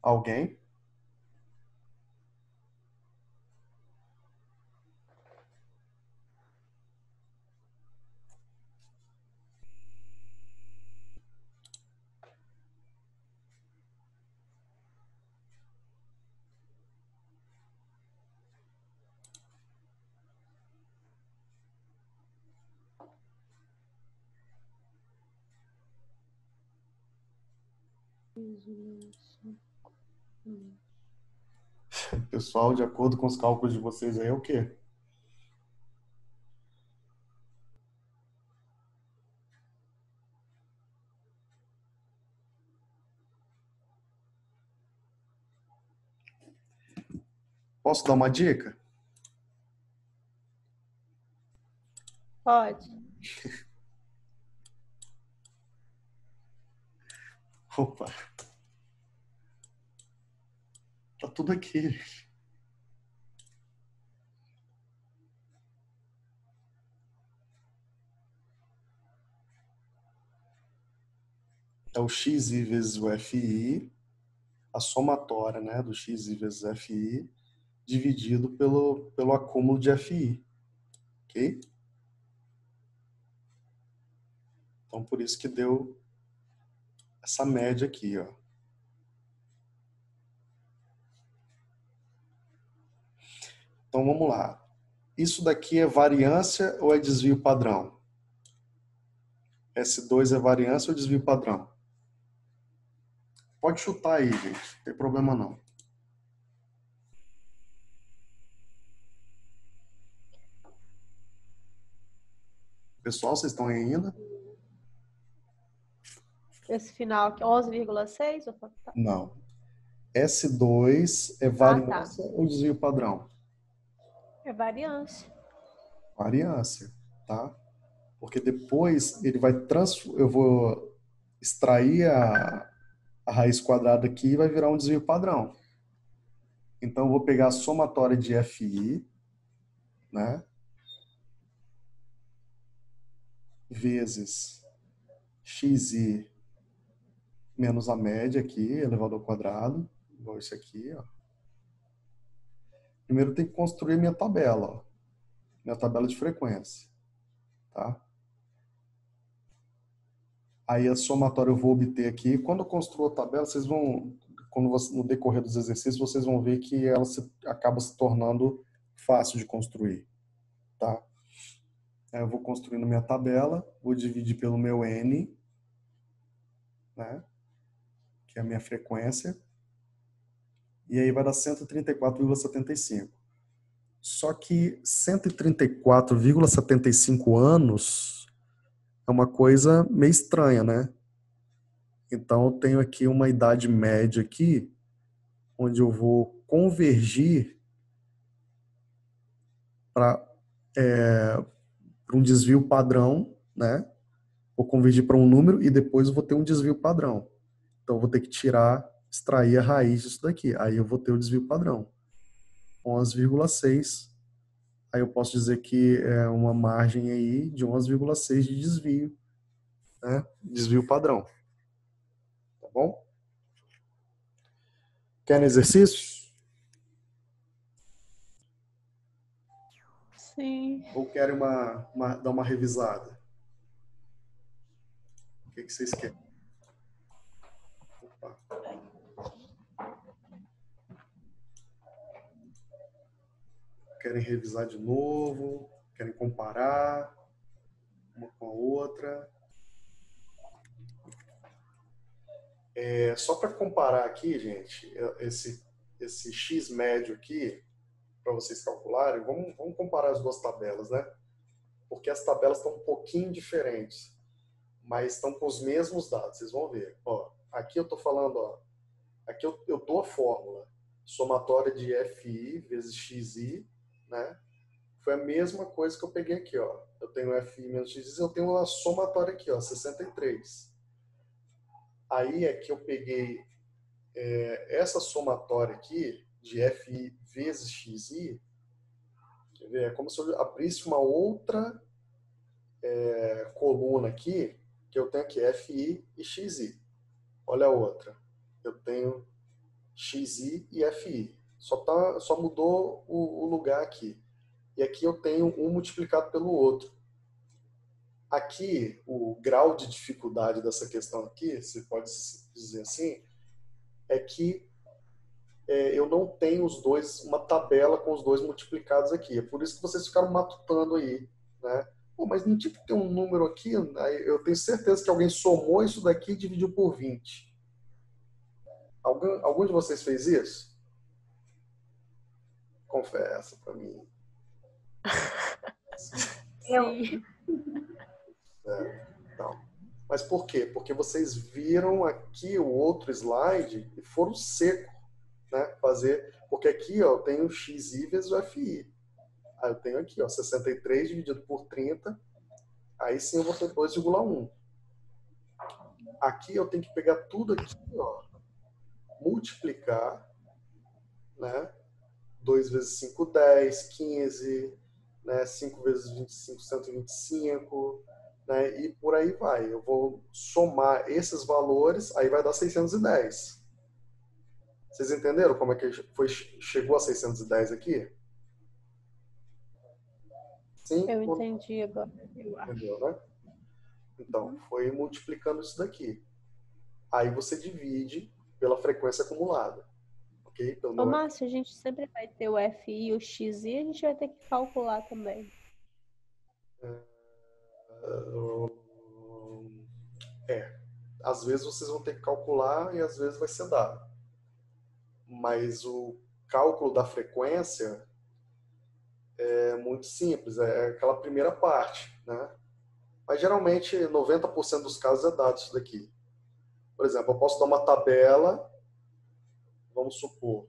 Alguém? Pessoal, de acordo com os cálculos de vocês aí, é o quê? Posso dar uma dica? Pode. Opa. Tá tudo aqui. É o XI vezes o FI, a somatória, né, do XI vezes FI, dividido pelo acúmulo de FI. Ok? Então, por isso que deu essa média aqui, ó. Então, vamos lá. Isso daqui é variância ou é desvio padrão? S2 é variância ou desvio padrão? Pode chutar aí, gente. Não tem problema não. Pessoal, vocês estão aí ainda? Esse final aqui, 11,6? Não. S2 é variância ou desvio padrão? É variância. Variância, tá? Porque depois ele vai eu vou extrair a raiz quadrada aqui e vai virar um desvio padrão. Então eu vou pegar a somatória de FI, né? Vezes XI menos a média aqui, elevado ao quadrado, igual isso aqui, ó. Primeiro tem que construir minha tabela, ó. Minha tabela de frequência, tá? Aí a somatória eu vou obter aqui. Quando eu construo a tabela, vocês vão, no decorrer dos exercícios, vocês vão ver que ela acaba se tornando fácil de construir, tá? Aí eu vou construindo minha tabela, vou dividir pelo meu N, né? Que é a minha frequência. E aí vai dar 134,75. Só que 134,75 anos é uma coisa meio estranha, né? Então eu tenho aqui uma idade média aqui, onde eu vou convergir para um desvio padrão, né? Vou convergir para um número e depois eu vou ter um desvio padrão. Então eu vou ter que extrair a raiz disso daqui. Aí eu vou ter o desvio padrão. 11,6. Aí eu posso dizer que é uma margem aí de 11,6 de desvio, né? Desvio padrão. Tá bom? Querem exercício? Sim. Ou querem dar uma revisada? O que vocês querem? Opa. Querem revisar de novo? Querem comparar uma com a outra? Só para comparar aqui, gente, esse X médio aqui, para vocês calcularem, vamos comparar as duas tabelas, né? Porque as tabelas estão um pouquinho diferentes, mas estão com os mesmos dados, vocês vão ver. Ó, aqui eu estou falando, ó, aqui eu dou a fórmula, somatória de FI vezes XI, né? Foi a mesma coisa que eu peguei aqui, ó. Eu tenho FI menos XI, eu tenho uma somatória aqui, ó, 63. Aí é que eu peguei essa somatória aqui, de FI vezes XI, quer ver? É como se eu abrisse uma outra coluna aqui, que eu tenho aqui FI e XI. Olha a outra. Eu tenho XI e FI. Só mudou o lugar aqui. E aqui eu tenho um multiplicado pelo outro. Aqui, o grau de dificuldade dessa questão aqui, se pode dizer assim, é que eu não tenho uma tabela com os dois multiplicados aqui. É por isso que vocês ficaram matutando aí, né? Pô, mas não tinha que ter um número aqui? Aí eu tenho certeza que alguém somou isso daqui e dividiu por 20. Algum de vocês fez isso? Confessa para mim. Sim. Então, mas por quê? Porque vocês viram aqui o outro slide e foram seco, né? Porque aqui, ó, eu tenho o XI vezes o FI. Aí eu tenho aqui, ó, 63 dividido por 30. Aí sim eu vou ter 2,1. Aqui eu tenho que pegar tudo aqui, ó, multiplicar, né? 2 vezes 5, 10, 15, né? 5 vezes 25, 125, né? E por aí vai. Eu vou somar esses valores, aí vai dar 610. Vocês entenderam como é que chegou a 610 aqui? Sim? Eu entendi agora, eu acho. Entendeu, né? Então, foi multiplicando isso daqui. Aí você divide pela frequência acumulada. Ok? Ô, Márcio, a gente sempre vai ter o FI e o XI, a gente vai ter que calcular também. Às vezes vocês vão ter que calcular e às vezes vai ser dado. Mas o cálculo da frequência é muito simples, é aquela primeira parte, né? Mas geralmente 90% dos casos é dado isso daqui. Por exemplo, eu posso dar uma tabela, vamos supor,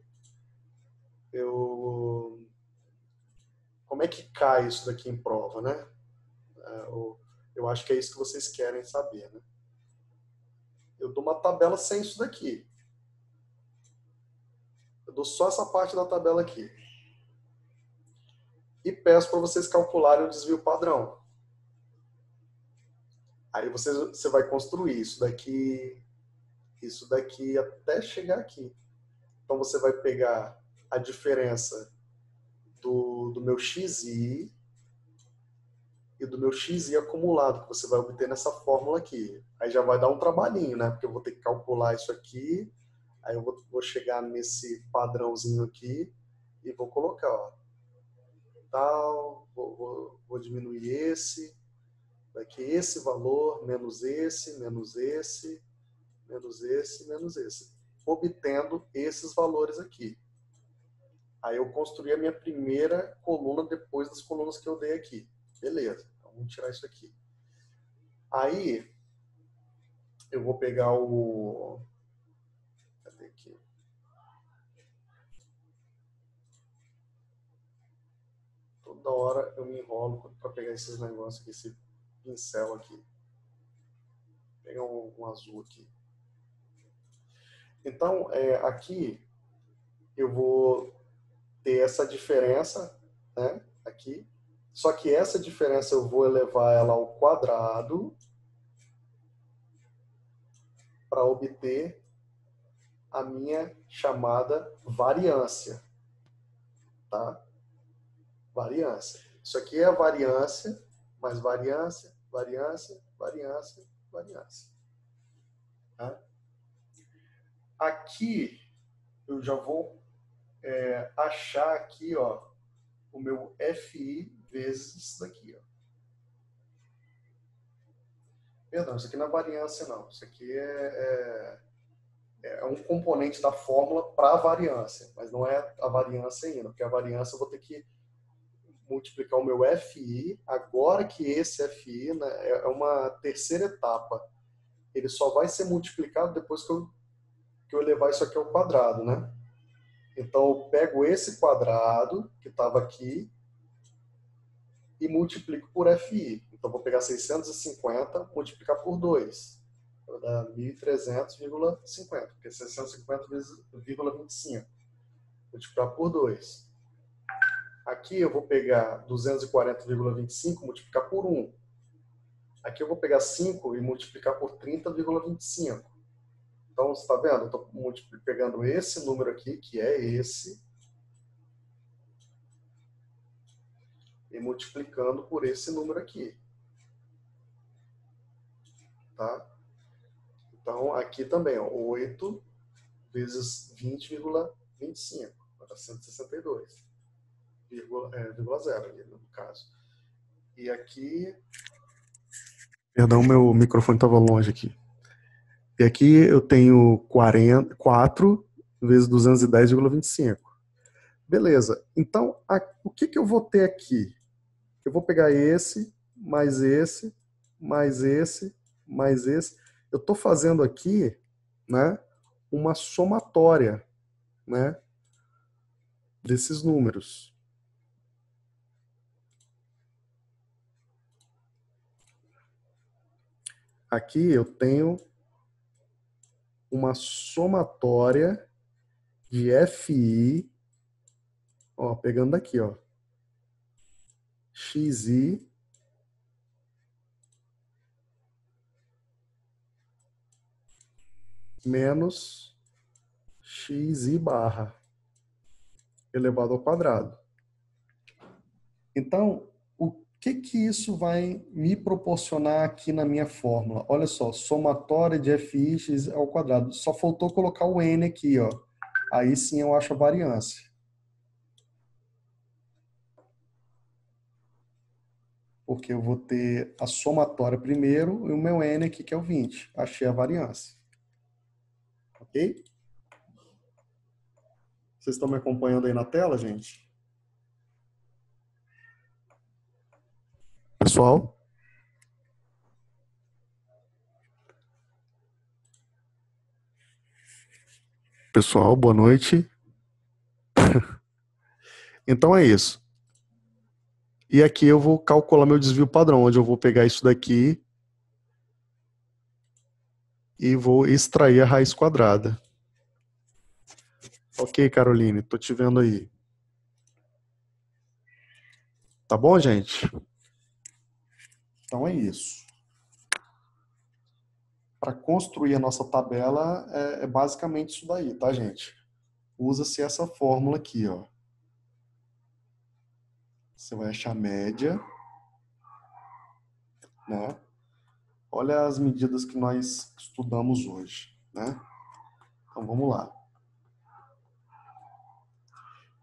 como é que cai isso daqui em prova, né? Eu acho que é isso que vocês querem saber, né? Eu dou uma tabela sem isso daqui. Eu dou só essa parte da tabela aqui. E peço para vocês calcularem o desvio padrão. Aí você vai construir isso daqui até chegar aqui. Então você vai pegar a diferença do meu XI e do meu XI acumulado, que você vai obter nessa fórmula aqui. Aí já vai dar um trabalhinho, né? Porque eu vou ter que calcular isso aqui, aí eu vou chegar nesse padrãozinho aqui e vou colocar, ó, tal, vou diminuir esse, daqui esse valor, menos esse, menos esse, menos esse, menos esse, obtendo esses valores aqui. Aí eu construí a minha primeira coluna depois das colunas que eu dei aqui. Beleza, então vamos tirar isso aqui. Aí eu vou pegar o... Cadê aqui? Toda hora eu me enrolo para pegar esses negócios aqui, esse pincel aqui. Vou pegar um azul aqui. Então, aqui eu vou ter essa diferença, né, aqui. Só que essa diferença eu vou elevar ela ao quadrado para obter a minha chamada variância. Tá? Variância. Isso aqui é a variância, mais variância, variância, variância, variância. Tá? Aqui eu já vou achar aqui, ó, o meu FI vezes isso daqui, ó. Perdão, isso aqui não é variância, não. Isso aqui é um componente da fórmula para a variância, mas não é a variância ainda, porque a variância eu vou ter que multiplicar o meu FI, agora que esse FI, né, é uma terceira etapa. Ele só vai ser multiplicado depois que eu elevar isso aqui ao quadrado, né? Então, eu pego esse quadrado, que estava aqui, e multiplico por FI. Então, eu vou pegar 650, multiplicar por 2. Vai dar 1.300,50, porque 650,25. Multiplicar por 2. Aqui eu vou pegar 240,25, multiplicar por 1. Aqui eu vou pegar 5 e multiplicar por 30,25. Então, você está vendo? Eu estou pegando esse número aqui, que é esse, e multiplicando por esse número aqui. Tá? Então, aqui também, ó, 8 vezes 20,25, vai dar 162,0 ali, no caso. E aqui... Perdão, meu microfone estava longe aqui. E aqui eu tenho 4 vezes 210,25. Beleza. Então, o que eu vou ter aqui? Eu vou pegar esse, mais esse, mais esse, mais esse. Eu estou fazendo aqui, né, uma somatória, né, desses números. Aqui eu tenho uma somatória de FI, ó, pegando daqui, ó, XI menos XI barra elevado ao quadrado. Então, o que isso vai me proporcionar aqui na minha fórmula? Olha só, somatória de FX ao quadrado. Só faltou colocar o N aqui, ó. Aí sim eu acho a variância. Porque eu vou ter a somatória primeiro e o meu N aqui, que é o 20. Achei a variância. Ok? Vocês estão me acompanhando aí na tela, gente? Pessoal? Pessoal, boa noite. Então é isso. E aqui eu vou calcular meu desvio padrão, onde eu vou pegar isso daqui e vou extrair a raiz quadrada. Ok, Caroline, tô te vendo aí. Tá bom, gente? Então é isso. Para construir a nossa tabela é basicamente isso daí, tá, gente? Usa-se essa fórmula aqui, ó. Você vai achar a média, né? Olha as medidas que nós estudamos hoje, né? Então vamos lá.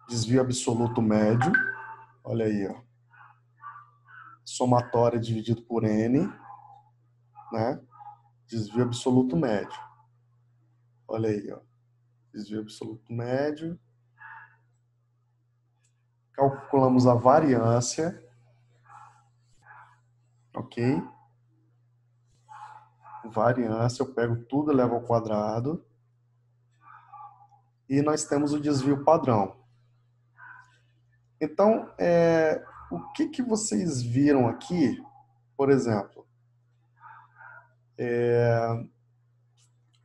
Desvio absoluto médio, olha aí, ó. Somatória dividido por N, né? Desvio absoluto médio. Olha aí, ó. Desvio absoluto médio. Calculamos a variância, ok? Variância, eu pego tudo e levo ao quadrado. E nós temos o desvio padrão. Então, o que vocês viram aqui, por exemplo?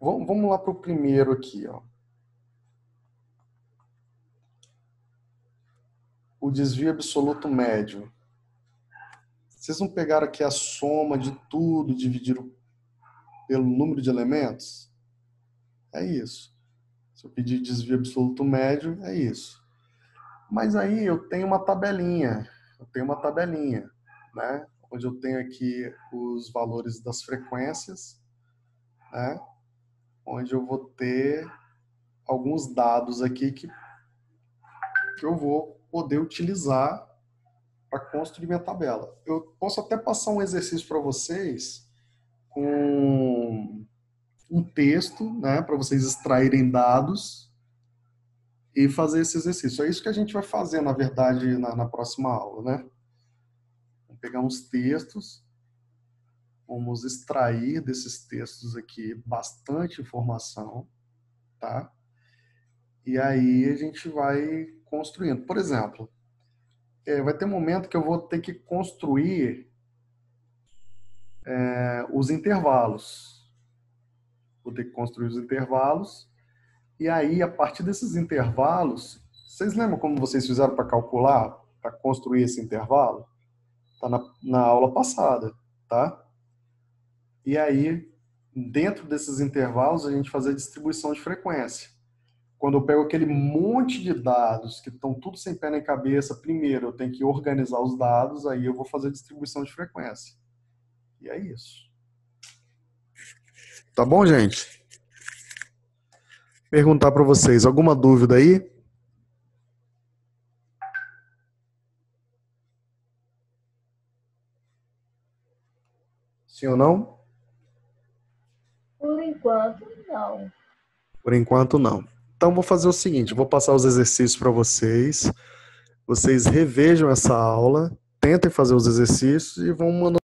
Vamos lá para o primeiro aqui, ó. O desvio absoluto médio. Vocês não pegaram aqui a soma de tudo e dividiram pelo número de elementos? É isso. Se eu pedir desvio absoluto médio, é isso. Mas aí eu tenho uma tabelinha. Né? Onde eu tenho aqui os valores das frequências, né? Onde eu vou ter alguns dados aqui que eu vou poder utilizar para construir minha tabela. Eu posso até passar um exercício para vocês com um texto, né, para vocês extraírem dados e fazer esse exercício. É isso que a gente vai fazer, na verdade, na próxima aula, né? Vamos pegar uns textos, vamos extrair desses textos aqui bastante informação, tá? E aí a gente vai construindo. Por exemplo, vai ter um momento que eu vou ter que construir os intervalos. Vou ter que construir os intervalos. E aí, a partir desses intervalos, vocês lembram como vocês fizeram para calcular, para construir esse intervalo? Está na aula passada, tá? E aí, dentro desses intervalos, a gente faz a distribuição de frequência. Quando eu pego aquele monte de dados que estão tudo sem pé nem cabeça, primeiro eu tenho que organizar os dados, aí eu vou fazer a distribuição de frequência. E é isso. Tá bom, gente? Perguntar para vocês, alguma dúvida aí? Sim ou não? Por enquanto, enquanto, não. Por enquanto, não. Então, vou fazer o seguinte, vou passar os exercícios para vocês. Vocês revejam essa aula, tentem fazer os exercícios e vão mandando